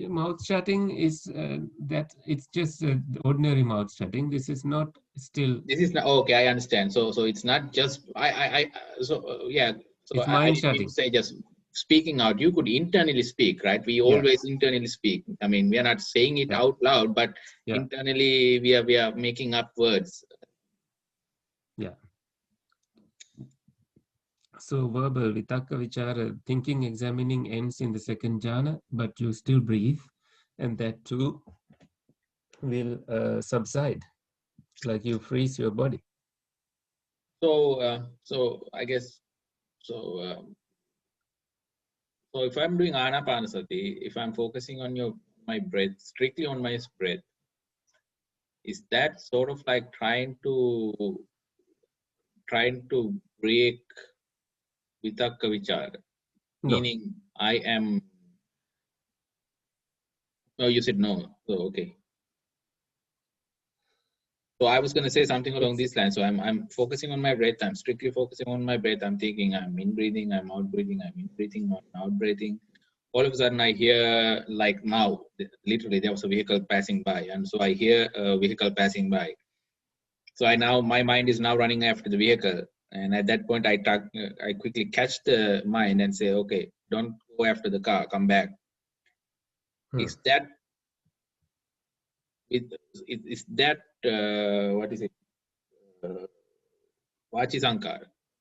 mouth shutting is that it's just ordinary mouth shutting. This is not still. This is not okay. I understand. So it's not just yeah. So It's I mind didn't mean shutting. to say just speaking out. You could internally speak, right? We always internally speak. I mean, we are not saying it out loud, but internally we are making up words. Yeah. So verbal, vitakka, vichara, thinking, examining ends in the second jhana, but you still breathe, and that too will subside, like you freeze your body. So I guess so if I'm doing anapanasati, if I'm focusing on my breath, strictly on my breath, is that sort of like trying to break vitakka vichara? No. Meaning I am. No, you said no. So okay. So I was going to say something along these lines. So I'm focusing on my breath. I'm strictly focusing on my breath. I'm thinking I'm in breathing, I'm out breathing, I'm in breathing, I'm out breathing. All of a sudden I hear, like now, literally there was a vehicle passing by, and so I hear a vehicle passing by. So my mind is now running after the vehicle, and at that point I quickly catch the mind and say, okay, don't go after the car, come back. Is that what is it? Vachi Sankar,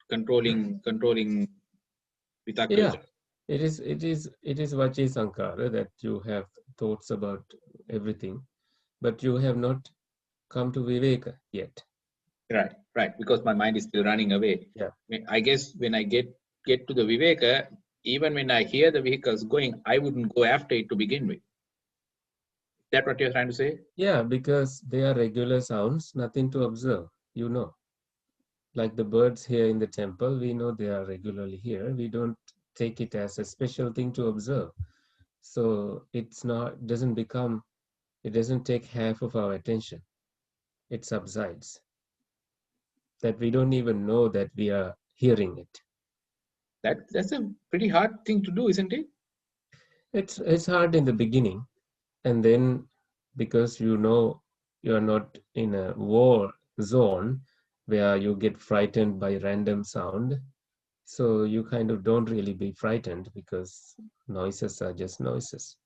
controlling vitakka vichara. It is Vachi Sankara that you have thoughts about everything, but you have not come to Viveka yet. Right, because my mind is still running away. Yeah. I guess when I get to the Viveka, even when I hear the vehicles going, I wouldn't go after it to begin with. Is that what you're trying to say? Yeah, because they are regular sounds, nothing to observe, you know. Like the birds here in the temple, we know they are regularly here. We don't take it as a special thing to observe. So it doesn't take half of our attention. It subsides. That we don't even know that we are hearing it. That's a pretty hard thing to do, isn't it? It's hard in the beginning, and then because you know you are not in a war zone where you get frightened by random sound, so you kind of don't really be frightened because noises are just noises.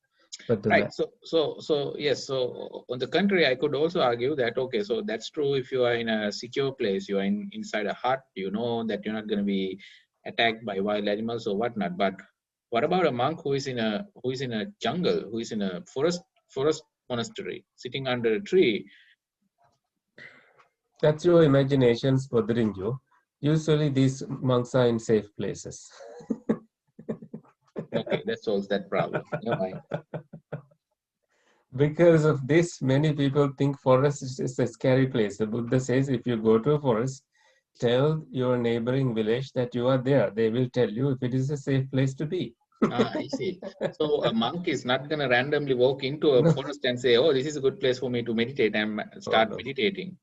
But right. So yes. So on the contrary, I could also argue that okay, so that's true if you are in a secure place, you are inside a hut, you know that you're not going to be attacked by wild animals or whatnot. But what about a monk who is in a jungle, who is in a forest monastery, sitting under a tree? That's your imaginations bothering you. Usually these monks are in safe places. Okay, that solves that problem. Never mind. Because of this, many people think forest is a scary place. The Buddha says if you go to a forest, tell your neighboring village that you are there. They will tell you if it is a safe place to be. I see. So a monk is not going to randomly walk into a forest and say, oh, this is a good place for me to meditate and start meditating.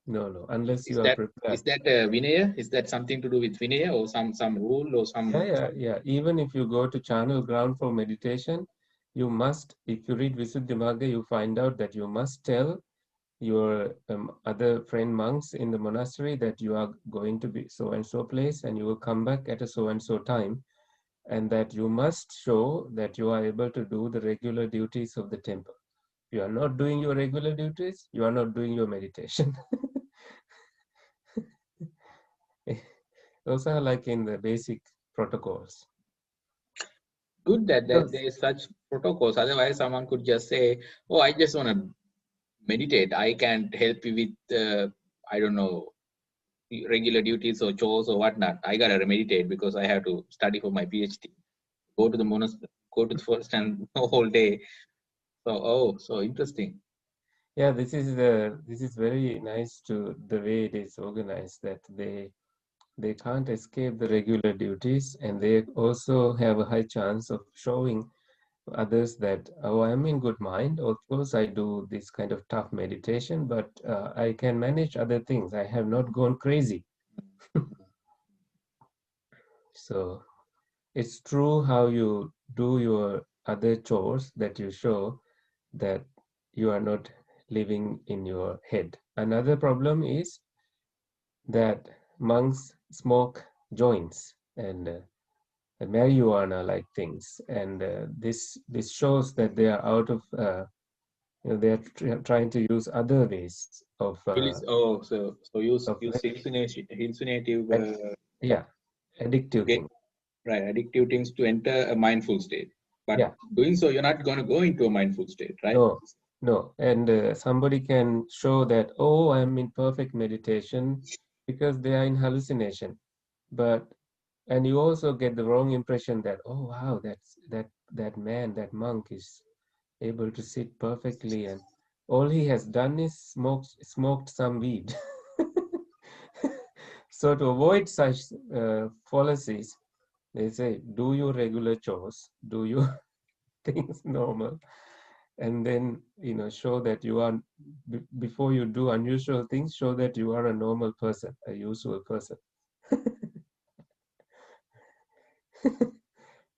No, unless you are prepared. Is that Vinaya? Is that something to do with Vinaya or some rule or some? Yeah. Even if you go to charnel ground for meditation, you must, if you read Visuddhimagga, you find out that you must tell your other friend monks in the monastery that you are going to be so and so place and you will come back at a so and so time, and that you must show that you are able to do the regular duties of the temple. If you are not doing your regular duties, you are not doing your meditation. Those are like in the basic protocols. Good that there is such protocols. Otherwise, someone could just say, "Oh, I just want to meditate. I can't help you with, I don't know, regular duties or chores or whatnot. I gotta meditate because I have to study for my PhD. Go to the monastery, go to the forest and the whole day. So so interesting. Yeah, this is very nice to the way it is organized, that they can't escape the regular duties, and they also have a high chance of showing others that, oh, I'm in good mind. Of course, I do this kind of tough meditation, but I can manage other things. I have not gone crazy. So it's true how you do your other chores that you show that you are not living in your head. Another problem is that monks smoke joints and marijuana like things, and this shows that they are out of they are trying to use other ways of So use of hallucinative yeah, addictive get thing. right addictive things to enter a mindful state. But Yeah, doing so, you're not going to go into a mindful state, right? no, and somebody can show that, oh, I'm in perfect meditation, because they are in hallucination, but and you also get the wrong impression that, oh wow, that man, that monk is able to sit perfectly, and all he has done is smoked some weed. So to avoid such fallacies, they say, do your regular chores, do your things normal, and then show that you are, before you do unusual things, show that you are a normal person, a usual person.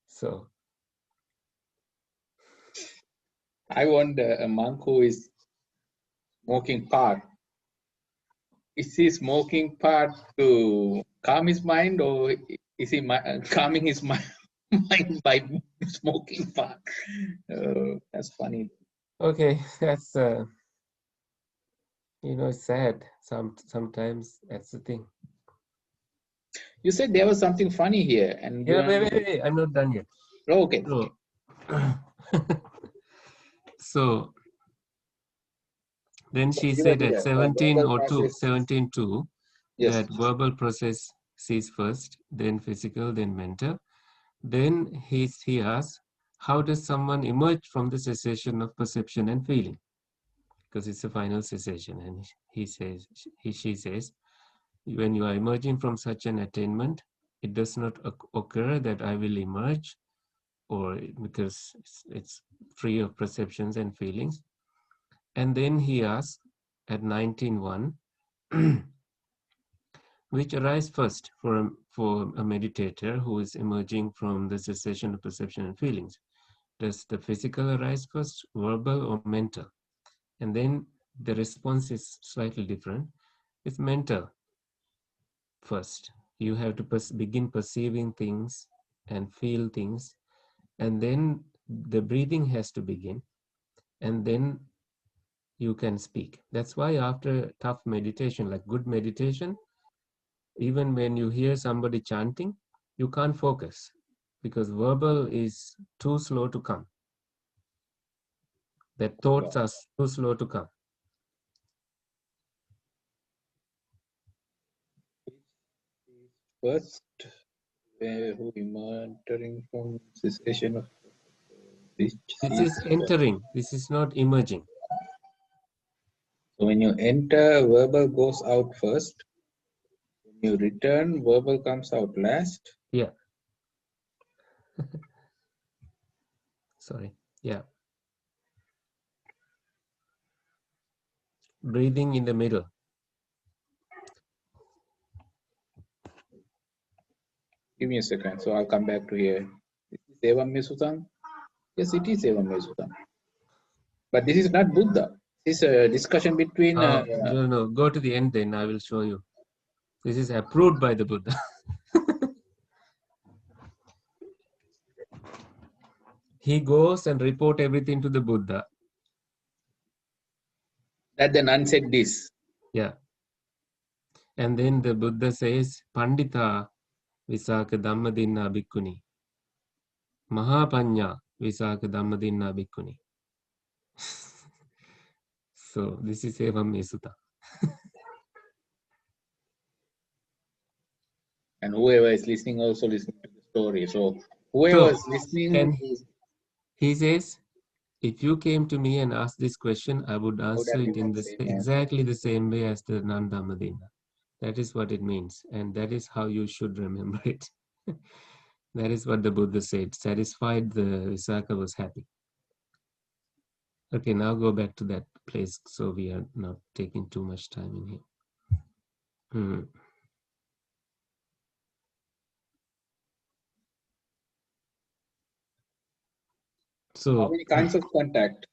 So I want a monk who is smoking pot. Is he smoking pot to calm his mind, or is he calming his mind by smoking pot? That's funny. okay, that's it's sad. Sometimes that's the thing. You said there was something funny here, and Yeah, wait, I'm not done yet. Oh, okay. So, so then she said at 17:02, Yes. that verbal process sees first, then physical, then mental. Then he asks, how does someone emerge from the cessation of perception and feeling? Because it's a final cessation, and she says, when you are emerging from such an attainment, it does not occur that I will emerge, or because it's free of perceptions and feelings. And then he asks at 19:01, which arise first for a meditator who is emerging from the cessation of perception and feelings? Does the physical arise first, verbal, or mental? And then the response is slightly different. It's mental first. You have to begin perceiving things and feel things, and then the breathing has to begin, and then you can speak. That's why after tough meditation, like good meditation, even when you hear somebody chanting, you can't focus because verbal is too slow to come. The thoughts are too slow to come. First, who entering from cessation of this is entering. This is not emerging. So when you enter, verbal goes out first. When you return, verbal comes out last. Yeah. Sorry. Yeah. Breathing in the middle. Give me a second. So I'll come back to here. Is this Evam Mesutang? Yes, it is Evam Mesutang. But this is not Buddha. This is a discussion between. No. Go to the end then. I will show you. This is approved by the Buddha. He goes and report everything to the Buddha. That the nun said this. Yeah. And then the Buddha says, Pandita Visaka Dhammadinna Bhikkhuni. Mahapanya Visaka Dhammadinna Bhikkhuni. So this is Evam Mesuta. and whoever is listening also listening to the story. So whoever So, is listening and is, he says, if you came to me and asked this question, I would would answer have it given in the the same answer. exactly the same way as the Nanda Madina. That is what it means, and that is how you should remember it. That is what the Buddha said. Satisfied, the Visakha was happy. Okay, now go back to that place so we are not taking too much time in here. So, How many kinds of contact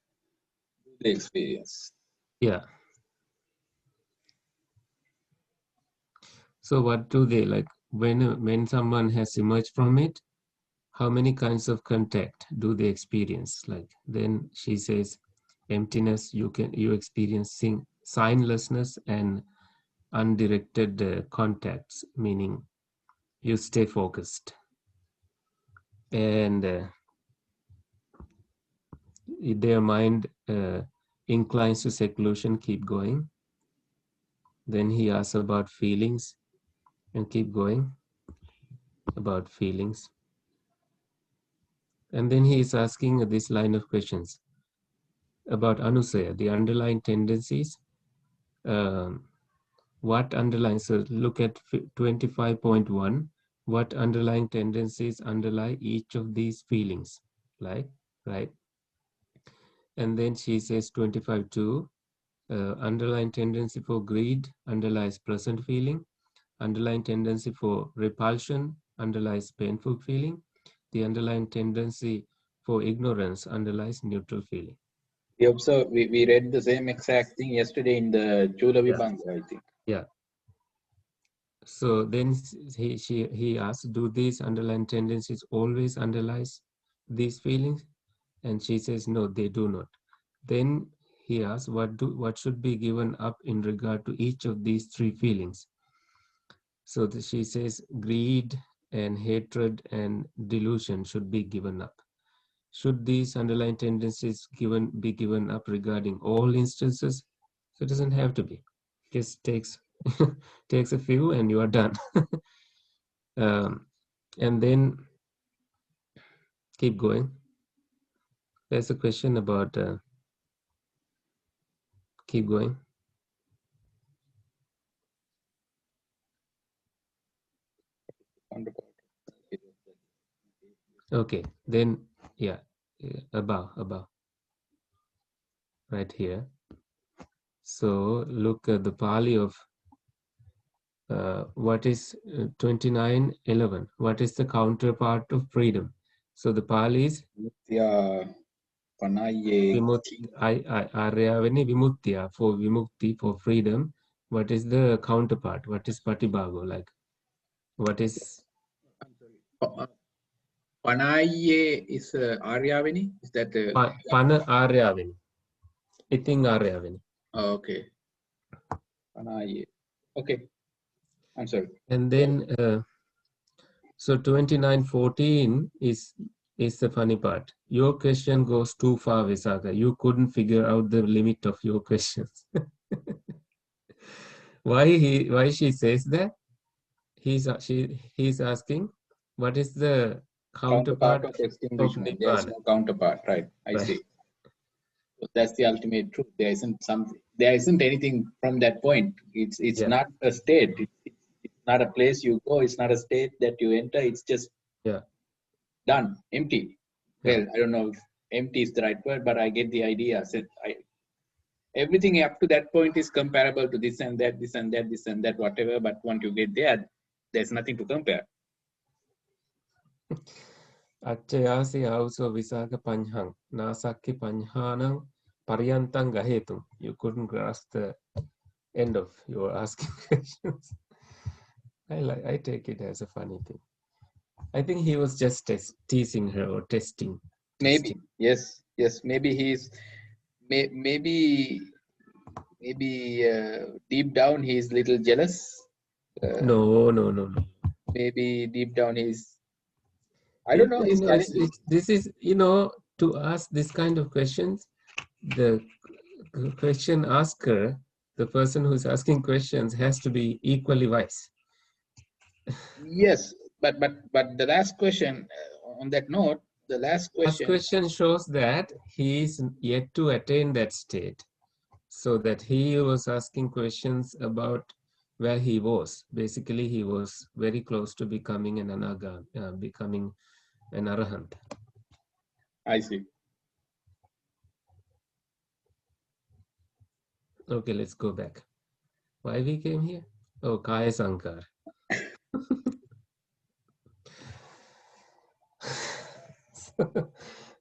do they experience? yeah. So what do they like when someone has emerged from it? How many kinds of contact do they experience? Like then she says, emptiness. You experience signlessness and undirected contacts, meaning you stay focused, and their mind inclines to seclusion. Keep going. Then he asks about feelings, and keep going about feelings. And then he is asking this line of questions about anusaya, the underlying tendencies. What underlines, so look at 25.1, what underlying tendencies underlie each of these feelings, like, right? And then she says 25.2, underlying tendency for greed underlies pleasant feeling, underlying tendency for repulsion underlies painful feeling, the underlying tendency for ignorance underlies neutral feeling. We observed, we read the same exact thing yesterday in the Chula Vibhanga, I think. Yeah. So then he asks, do these underlying tendencies always underlies these feelings? And she says, no, they do not. Then he asks, what should be given up in regard to each of these three feelings? So she says, greed and hatred and delusion should be given up. Should these underlying tendencies be given up regarding all instances? So it doesn't have to be. Just takes takes a few and you are done. And then keep going. There's a question about keep going. Okay, then yeah, above, right here. So look at the Pali of what is 29:11. What is the counterpart of freedom? So the Pali is Aryavani Vimutya, for Vimukti, for freedom. What is the counterpart? What is Patibago like? What is Panaye is Aryavani? Is that Pana Aryavani? Iting Aryavani. Oh, okay. Panaye. Okay. I'm sorry. And then so 29:14 is the funny part. Your question goes too far, Visakha. You couldn't figure out the limit of your questions. Why she says that? He's asking, what is the counterpart of of extinguishment. There is Nibbana? no counterpart, right? I Right. see. So that's the ultimate truth. There isn't anything from that point. It's not a state. It's not a place you go. It's not a state that you enter. It's just done, empty. Well, I don't know if empty is the right word, but I get the idea. Everything up to that point is comparable to this and that, this and that, this and that, whatever. But once you get there, there's nothing to compare. Achayasi also Visakha Panhang, Nasaki Panhanang, Paryantang Gahetum. You couldn't grasp the end of your asking questions. I take it as a funny thing. I think he was just teasing her or testing. Maybe, yes. Maybe he's, maybe deep down he's little jealous. No. Maybe deep down he's, I don't know, he's challenging. This is, to ask this kind of questions, the question asker, the person who's asking questions, has to be equally wise. Yes, but the last question on that note, the last First question. question shows that he is yet to attain that state. So that he was asking questions about where he was. Basically, he was very close to becoming an anaga, becoming an arahant. I see. Okay, let's go back. Why we came here? Oh, Kaya Sankar.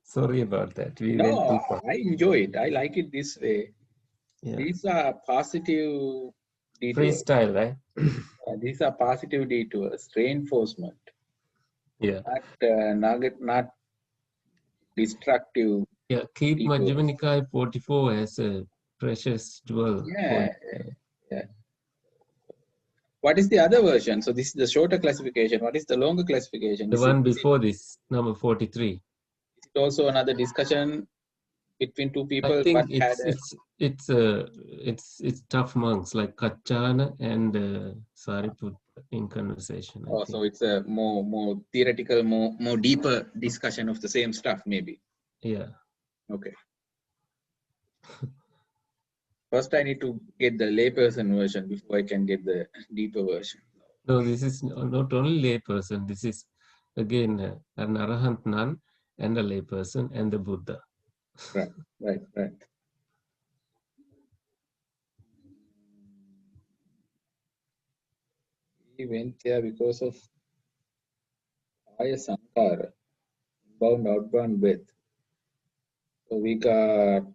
Sorry about that. We went too far. I enjoy it. I like it this way. Yeah. These are positive detours. Freestyle, right? These are positive detours, reinforcement. Yeah. Not destructive. Yeah. Keep Detours. Majjhima Nikaya 44 as a precious jewel. Yeah. Yeah. What is the other version? So this is the shorter classification. What is the longer classification? The one before this, number 43. Is it also another discussion between two people? I think But it's tough monks like Kachana and Sariput in conversation. I think. so it's a more theoretical, more deeper discussion of the same stuff, maybe. Yeah. Okay. First, I need to get the layperson version before I can get the deeper version. No, this is not only layperson. This is again an arahant nun and a layperson and the Buddha. Right. We went there because of Kaya Sankara, bound outbound breath. So we got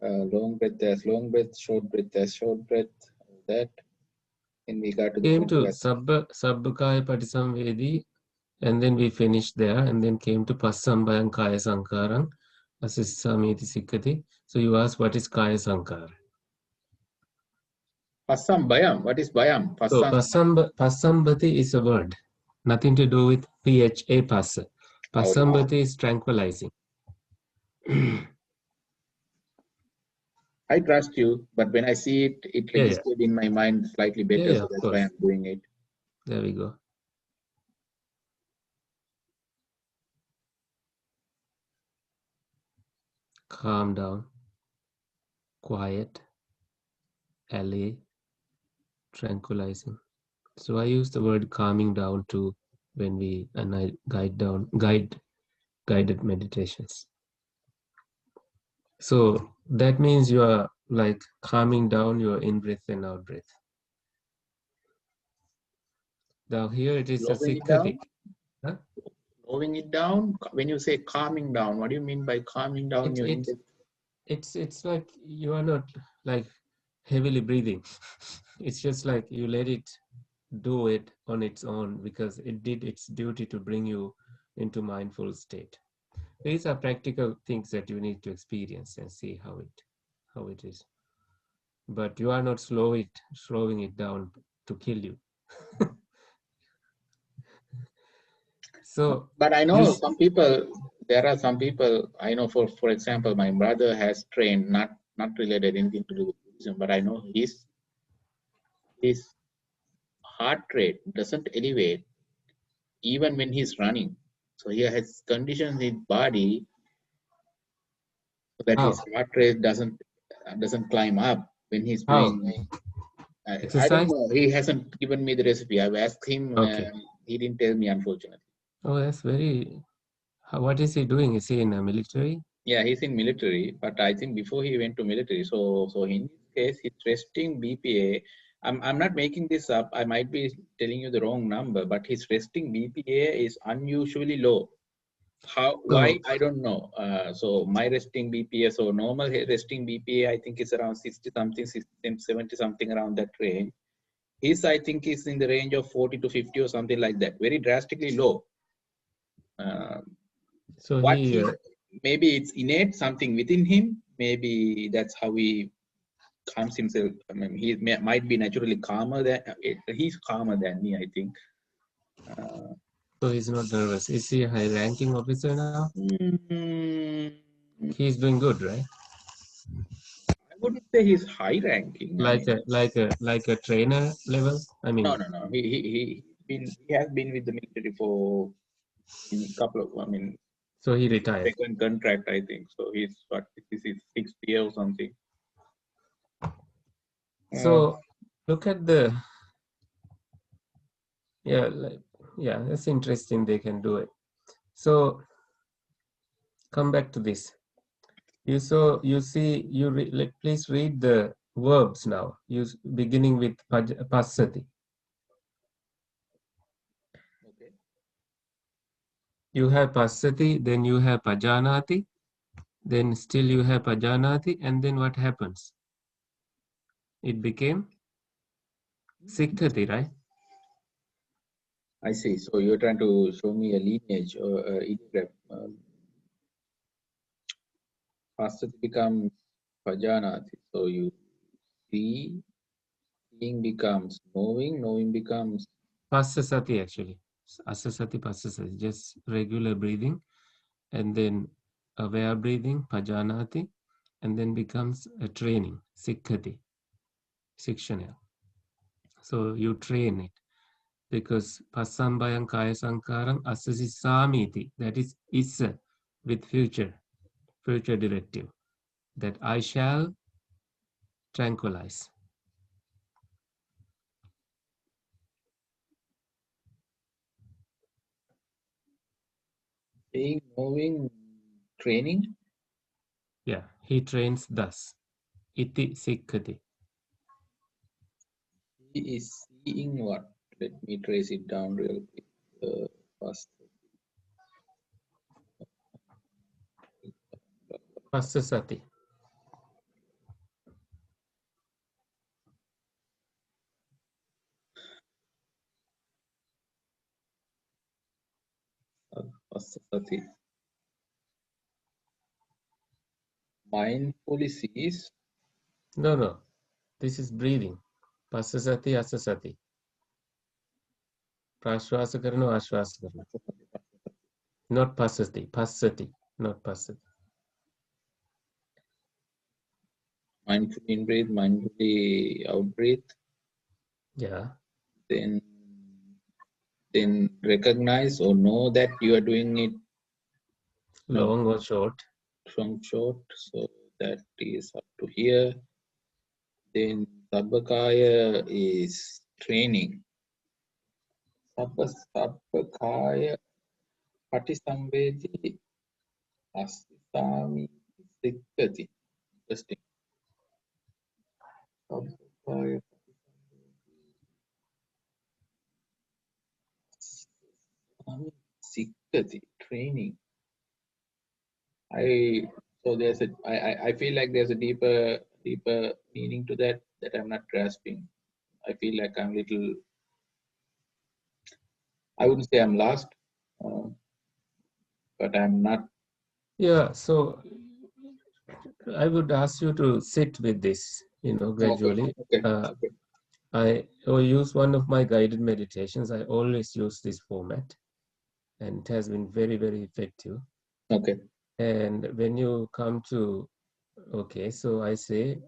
long breath as long breath, short breath as short breath. That. Then we got to the Came to Sabbakaya Patisamvedi, and then we finished there, and then came to Passambayam Kaya Sankarang, Asissamiti Sikkati. So you asked, what is Kaya Sankara? Passambayam. What is Bayam? So Passambati is a word, nothing to do with PHA Passa. Passambati is tranquilizing. I trust you, but when I see it, it registered in my mind slightly better, so that's why I'm doing it. There we go. Calm down, quiet, allay, tranquilizing. So I use the word calming down too when I guided meditations. So that means you are like calming down your in-breath and out-breath. Now here it is a sikkati. Huh? Slowing it down? When you say calming down, what do you mean by calming down your in-breath? It's like you are not like heavily breathing. It's just like you let it do it on its own because it did its duty to bring you into mindful state. These are practical things that you need to experience and see how it is. But you are not slowing it down to kill you. So, but I know some people. There are some people I know. For example, my brother has trained, not related anything to do with Buddhism, but I know his heart rate doesn't elevate even when he's running. So he has conditions in his body so that his heart rate doesn't climb up when he's doing exercise. I don't know. He hasn't given me the recipe. I've asked him. He didn't tell me, unfortunately. Oh, that's very. What is he doing? Is he in a military? Yeah, he's in military, but I think before he went to military, so in this case, his resting BPA. I'm not making this up. I might be telling you the wrong number, but his resting BPA is unusually low. Why? I don't know. So my resting BPA, so normal resting BPA, I think is around 60 something, 70 something around that range. His, I think, is in the range of 40 to 50 or something like that. Very drastically low. So maybe it's innate, something within him. Maybe that's how he calms himself. I mean, he might be naturally calmer he's calmer than me, I think. So he's not nervous. Is he a high-ranking officer now? He's doing good, right? wouldn't say he's high ranking. Like a trainer level? I mean, No. He has been with the military for a couple of, so he retired. second contract, I think. So he's what, this is 6th year or something. So look at the, yeah, that's interesting. They can do it. So come back to this. Please read the verbs now. Beginning with passati. Okay. You have passati, then you have pajanati, then still you have pajanati, and then what happens? It became sikkati, right? I see. So you're trying to show me a lineage or ideograph. Pasat becomes pajanati. So you see, seeing becomes knowing, knowing becomes Passasati actually. Asasati, passasati, just regular breathing, and then aware breathing, pajanati, and then becomes a training, sikkati, sikshana. So you train it because pasambayam kaya sankaram asasisamiti, that is with future directive, that I shall tranquilize. seeing, knowing, training. Yeah, he trains thus. Iti sikkati. He is seeing what? Let me trace it down real quick. First, Passasati. Pasati. Mindfully sees. No. This is breathing. Passasati, asasati. Prashvasa karna, ashvasa karna. Not passati, not passati. Mindfully in breathe, mindfully out breathe. Yeah. Then recognize or know that you are doing it Long or short. from short. So that is up to here. Then Sabbakaya is training. Sabbakaya Patisambedi Asami Sikkati. Interesting. Sabbakaya Patisambedi Sikkati. Training. I feel like there's a deeper meaning to that I'm not grasping. I feel like I'm little. I wouldn't say I'm lost, but I'm not. Yeah, so I would ask you to sit with this, gradually. Okay. I use one of my guided meditations. I always use this format, and it has been very, very effective. Okay. And when you come to, okay, so I say,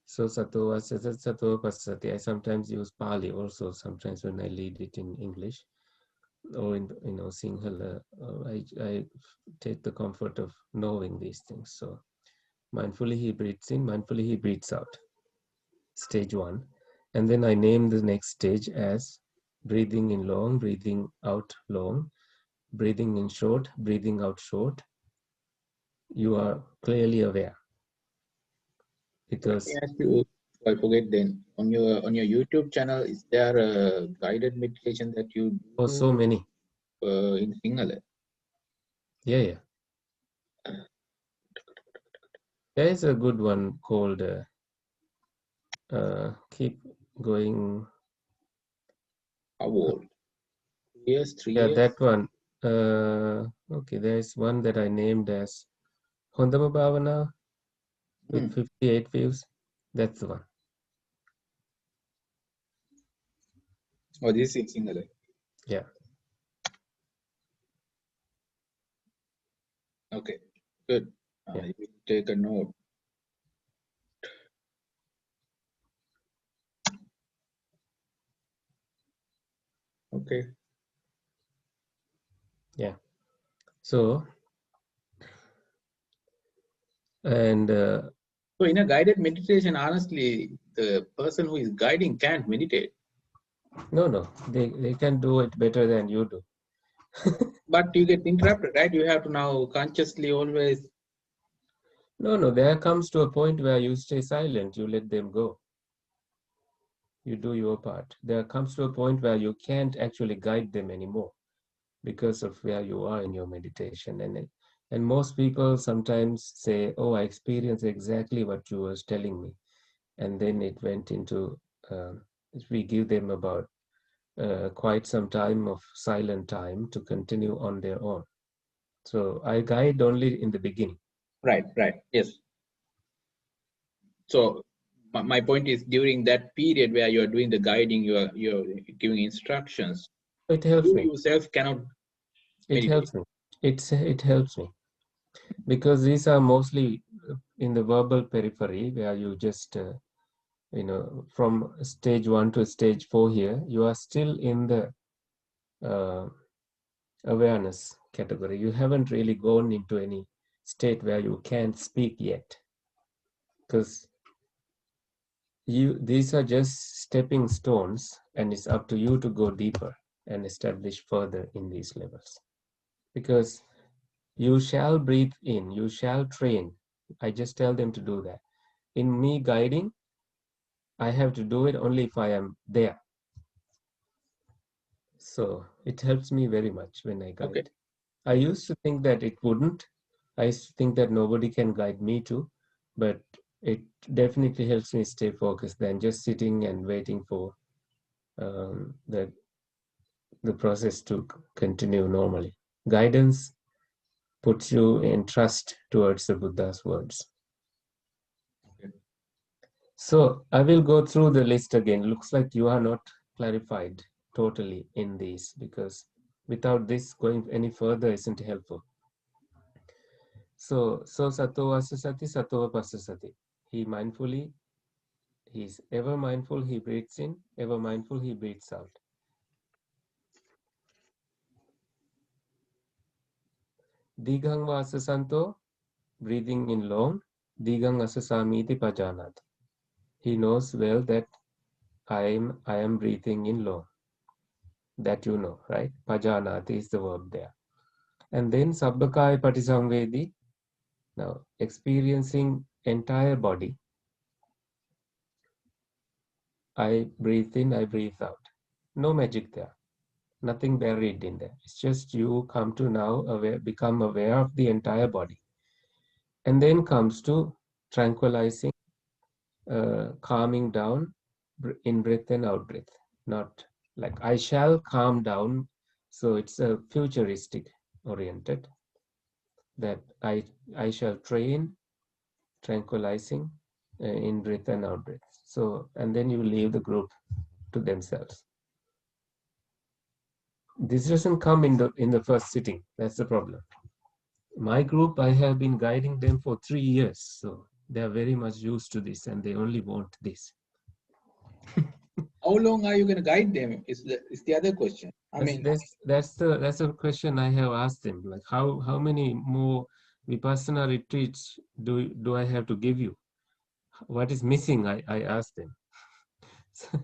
so sato pasati. I sometimes use Pali also, sometimes when I lead it in English or in, Sinhala. I take the comfort of knowing these things. So mindfully he breathes in, mindfully he breathes out. Stage 1. And then I name the next stage as breathing in long, breathing out long, breathing in short, breathing out short. You are clearly aware. Because let me ask you, I forget then, on your YouTube channel, is there a guided meditation that you do? Oh, so many. In Sinhala? Yeah. There is a good one called Keep Going. How old? 2 years, 3 Yeah, years? that one. Okay, there is one that I named as Hondama Bhavana with 58 views. That's the one. Oh, this is in Sinhala. Yeah. Okay, good. Yeah. You will take a note. Okay. Yeah. So, and so in a guided meditation, honestly, the person who is guiding can't meditate. no, they can do it better than you do. But you get interrupted, right? You have to now consciously always. No, there comes to a point where you stay silent, you let them go. You do your part. There comes to a point where you can't actually guide them anymore because of where you are in your meditation. And most people sometimes say, oh, I experienced exactly what you were telling me. And then it went into, we give them about quite some time of silent time to continue on their own. So I guide only in the beginning. Right, yes. So my point is, during that period where you are doing the guiding, you're giving instructions. It helps You me. yourself cannot It meditate. helps me. It helps me because these are mostly in the verbal periphery where you just from stage 1 to stage 4 here, you are still in the awareness category. You haven't really gone into any state where you can't speak yet, because these are just stepping stones, and it's up to you to go deeper and establish further in these levels. Because you shall breathe in, you shall train. I just tell them to do that. In me guiding, I have to do it only if I am there. So it helps me very much when I guide. Okay. I used to think that it wouldn't. I used to think that nobody can guide me too, but it definitely helps me stay focused than just sitting and waiting for the process to continue normally. Guidance puts you in trust towards the Buddha's words. Okay. So I will go through the list again. Looks like you are not clarified totally in these, because without this going any further isn't helpful. So sato vasasati, sato pasasati. He's ever mindful, he breathes in, ever mindful, he breathes out. Dighang vasasanto, breathing in long, dighang asasamiti pajanat. He knows well that I am breathing in long. That you know, right? Pajanat is the verb there. And then sabbakaya patisamvedi, now experiencing entire body. I breathe in, I breathe out. No magic there. Nothing buried in there. It's just you come to now become aware of the entire body. And then comes to tranquilizing, calming down in breath and out breath. Not like I shall calm down. So it's a futuristic oriented, that I shall train tranquilizing in breath and out breath. So, and then you leave the group to themselves. This doesn't come in the first sitting. That's the problem. My group, I have been guiding them for 3 years, so they are very much used to this, and they only want this. How long are you going to guide them? Is the other question. That's a question I have asked them. Like how many more Vipassana retreats do I have to give you? What is missing? I asked them. So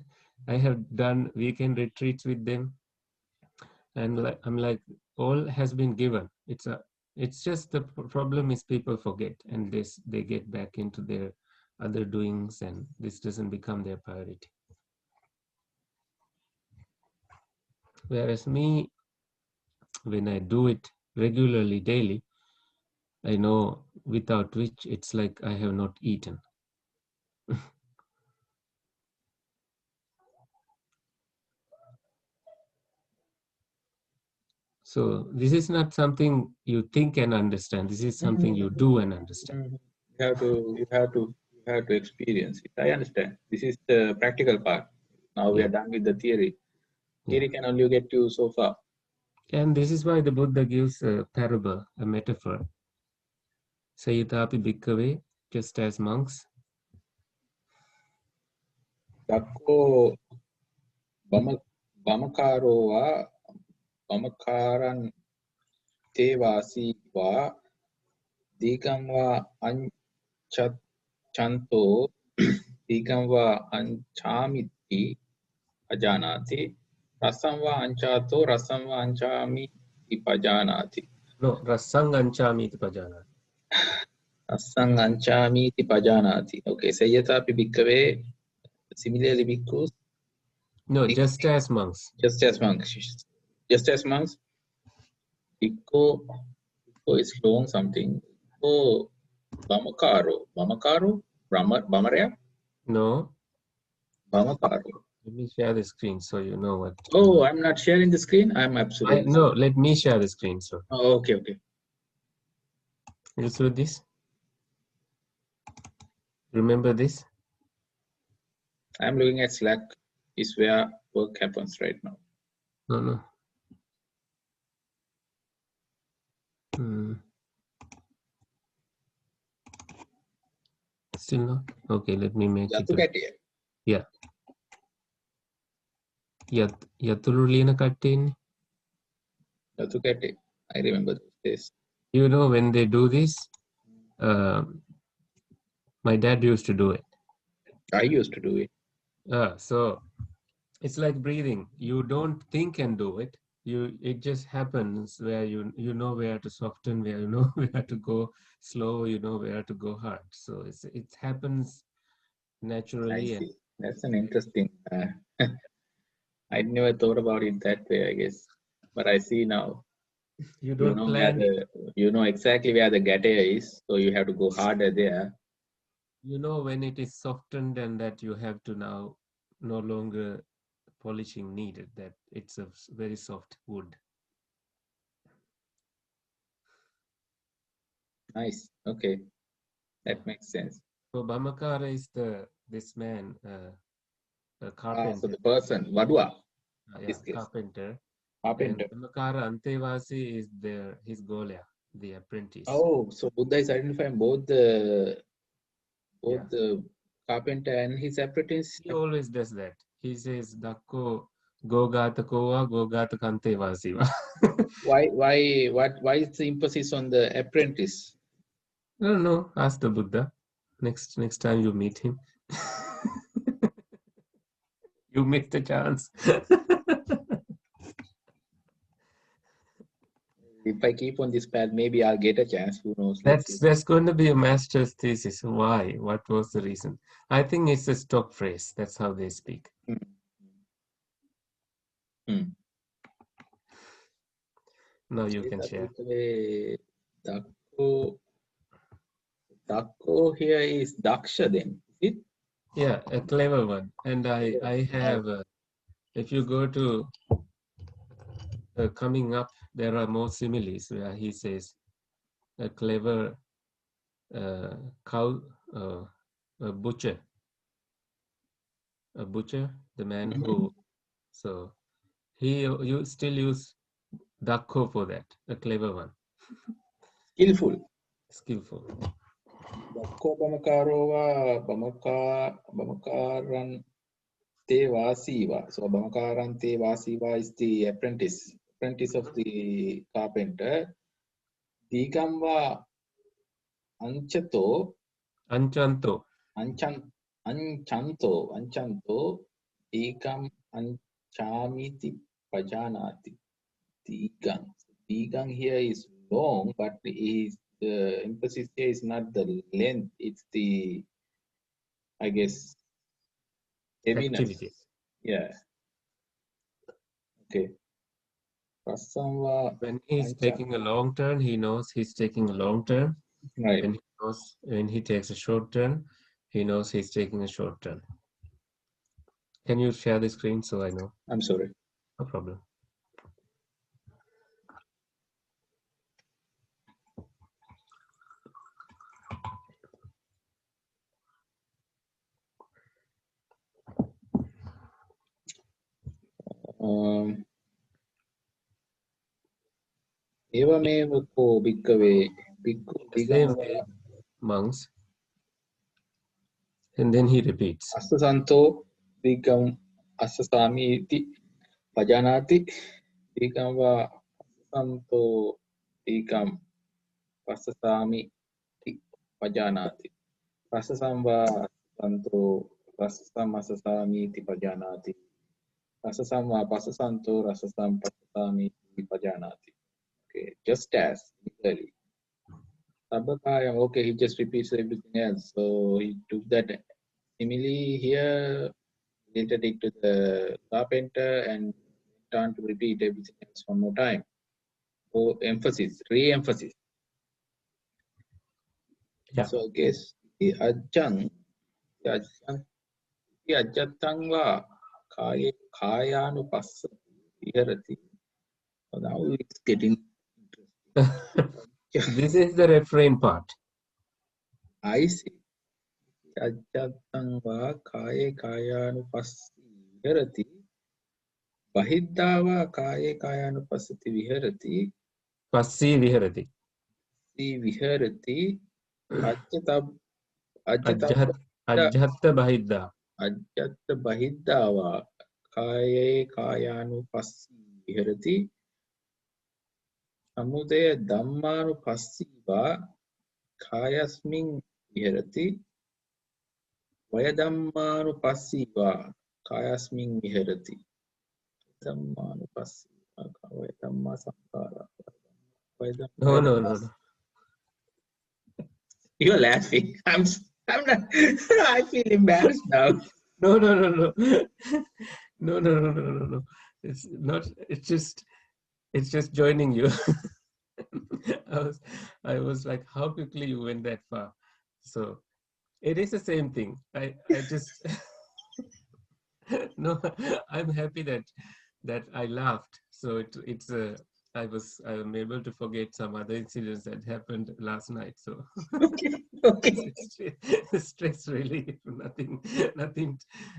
I have done weekend retreats with them, and I'm like, all has been given. It's just the problem is people forget, and they get back into their other doings, and this doesn't become their priority. Whereas me, when I do it regularly, daily, I know without which it's like I have not eaten. So this is not something you think and understand. This is something you do and understand. You have to experience it. I understand. This is the practical part. Now we are done with the theory. Theory can only get you so far. And this is why the Buddha gives a parable, a metaphor. Sayatapi bhikkhave, just as monks. Dakko Bamakaro va Bamakaran te vasi va Dikam va anchanto Dikam va anchamiti pajanati Rasam va anchato Rasam va anchamiti pajanati No, rasang anchami iti pajana. Rasam anchamiti pajanati. Okay, Sayyatapi bhikkave similarly bhikkhus No, just as monks. just as monks. Just as monks, Bhikkhu is long something. Oh, Bamakaro, Bamarya, No, Bamakaro. let me share the screen so you know what. Oh, I'm not sharing the screen. I'm absolutely. No, let me share the screen. So, Oh, okay, okay. you saw this? Remember this? I'm looking at Slack. Is where work happens right now. No. Still not? Okay, let me make it. Yeah. Yatulu Lina Katin. Yathukate. I remember those days. You know, when they do this, my dad used to do it. I used to do it. So it's like breathing. You don't think and do it. It just happens where you know where to soften, where you know where to go slow, you know where to go hard. So it happens naturally. I see. That's an interesting. I never thought about it that way, I guess, but I see now. You don't know plan. you know exactly where the gataya is, so you have to go harder there. You know when it is softened and that you have to now no longer polishing needed, that it's a very soft wood. Nice. Okay, that makes sense. So Bamakara is this man, a carpenter. So the person, Vadua. Yeah, carpenter. Carpenter. And Bamakara Antevasi is his Golya, the apprentice. Oh, so Buddha is identifying both the carpenter and his apprentice. He always does that. He says, "Dakko Gogata Koa Gogata Kantevasi." Why is the emphasis on the apprentice? I don't know. Ask the Buddha next time you meet him. You missed a chance. If I keep on this path, maybe I'll get a chance. Who knows? That's going to be a master's thesis. Why? What was the reason? I think it's a stock phrase. That's how they speak. Now you can share. Dakko here is Daksha then, is it? Yeah, a clever one. And I have, if you go to coming up, there are more similes where he says a clever cow, a butcher, the man who, so you still use Dakko for that, a clever one. Skillful. Dakko Bamakarova, Bamakaran Te Vasiva. So Bamakaran Te Vasiva is the apprentice of the carpenter. Digamva Anchanto. Digam Anchamiti Pajanati. Digang here is long, but the emphasis here is not the length, it's the, I guess, heaviness. Activity. Yeah. Okay. When he's taking a long turn, he knows he's taking a long turn. Right. When he takes a short turn, he knows he's taking a short turn. Can you share the screen so I know? I'm sorry. No problem. Evameva ko bhikkave bhikkhu monks. And then he repeats. Asasanto digam asasami iti pajanati ekam va santo ekam pasasami ti pajanati pasasam va santo rasasam asasami ti pajanati rasasam va pasasanto rasasam pasasami ti pajanati. Okay, just as literally. Sabakayam, okay, he just repeats everything else. So he took that simile here, related it to the carpenter, and went on to repeat everything else one more time. So emphasis, re-emphasis. Yeah. So I guess the ajjang, the ajjatang va kayanu viharati. So now it's getting interesting. This is the refrain part. I see. Ajjatang va kayanu viharati. Bahidava kaye kayanupasati viharati. Passi viharati. Si viharati. Ajjatta bahidda. Ajjatta bahidava kaye kayanupassi viharati. Samudaya dhammanupassiva kayasmin viharati. Vaya dhammanupassiva kayasmin viharati. Dhammanupassiva vaya dhamma sankara. No. You're laughing. I'm not. I feel embarrassed now. No. No. It's not. It's just joining you. I was like, how quickly you went that far. So it is the same thing. I just no. I'm happy that I laughed. So I'm able to forget some other incidents that happened last night. So Okay. stress relief, nothing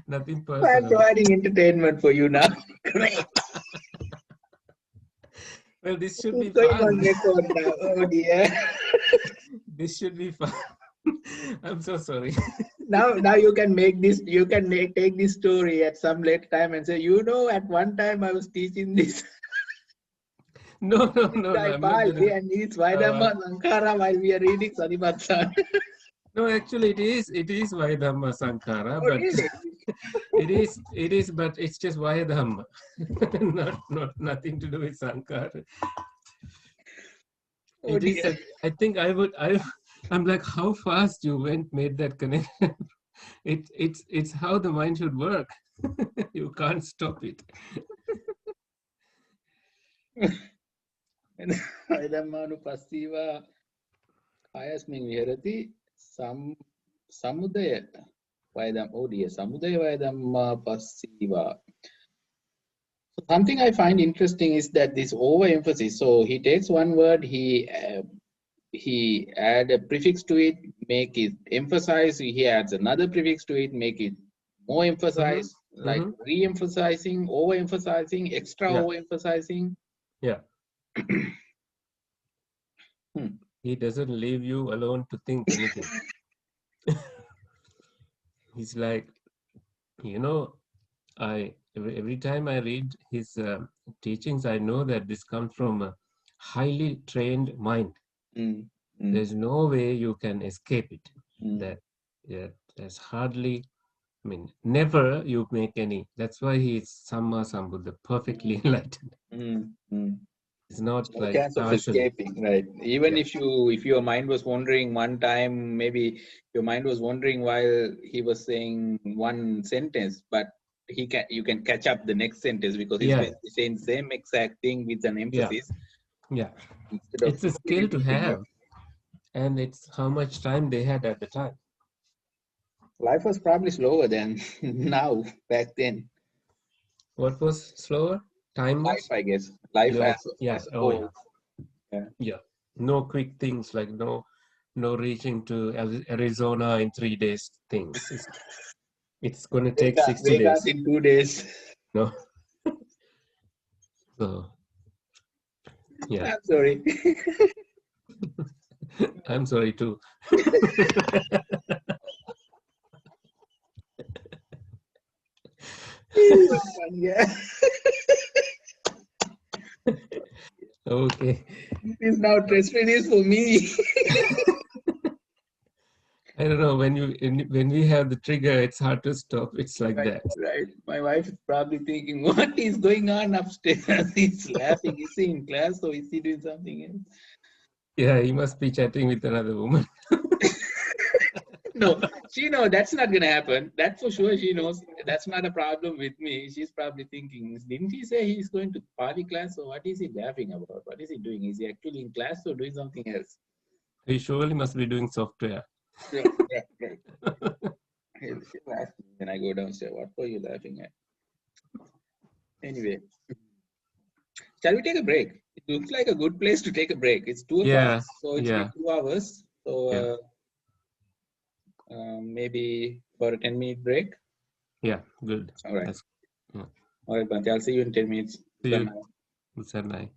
I'm personal. providing entertainment for you now. Great. Well, this should be going fun. on record now. Oh dear. This should be fun. I'm so sorry. Now you can make this. You can take this story at some late time and say, at one time I was teaching this. No. Guy Pali, and it's Vaidhamma Sankara while we are reading Sadipattana. No, actually, it is Vaidhamma Sankara, Oh, but really? it is, but it's just Vaidhamma, not nothing to do with Sankara. Oh, it is. I think I'm like, how fast you made that connection. It's how the mind should work. You can't stop it. Vaidhammanupassiva kayasmin viharati samudaya samudaya vaidhamma passiva. So something I find interesting is that this overemphasis. So he takes one word, he add a prefix to it, make it emphasize. He adds another prefix to it, make it more emphasized, like re-emphasizing, overemphasizing, extra overemphasizing. Yeah. He doesn't leave you alone to think anything. He's like, every time I read his teachings, I know that this comes from a highly trained mind. There's no way you can escape it. There's hardly, never you make any. That's why he is Samma Sambuddha, perfectly enlightened. It's not like chance of escaping, right? Even if your mind was wandering one time, maybe your mind was wandering while he was saying one sentence, but you can catch up the next sentence because he's saying the same exact thing with an emphasis. Yeah. It's a skill to have, and it's how much time they had at the time. Life was probably slower than now, back then. What was slower? Time was? Life, I guess. Life as old. Yeah. No quick things, like no reaching to Arizona in 3 days things. It's going to take 60 days. in 2 days. No. So, yeah. I'm sorry. I'm sorry too. Yeah. Okay. He's now stress release for me. I don't know, when we have the trigger, it's hard to stop. It's like Right, that. right. My wife is probably thinking, what is going on upstairs? He's laughing. Is he in class or is he doing something else? Yeah, he must be chatting with another woman. No, she knows that's not going to happen. That for sure she knows. That's not a problem with me. She's probably thinking, didn't he say he's going to Pali class? So what is he laughing about? What is he doing? Is he actually in class or doing something else? He surely must be doing software. Yeah, right. She'll ask me when I go downstairs, what were you laughing at? Anyway, shall we take a break? It looks like a good place to take a break. It's 2 o'clock, Yeah, so it's yeah, been 2 hours. So yeah, maybe for a 10-minute break. yeah. Good. All right. That's, yeah. All right, Bante. I'll see you in 10 minutes. See Bye you. now. Good night.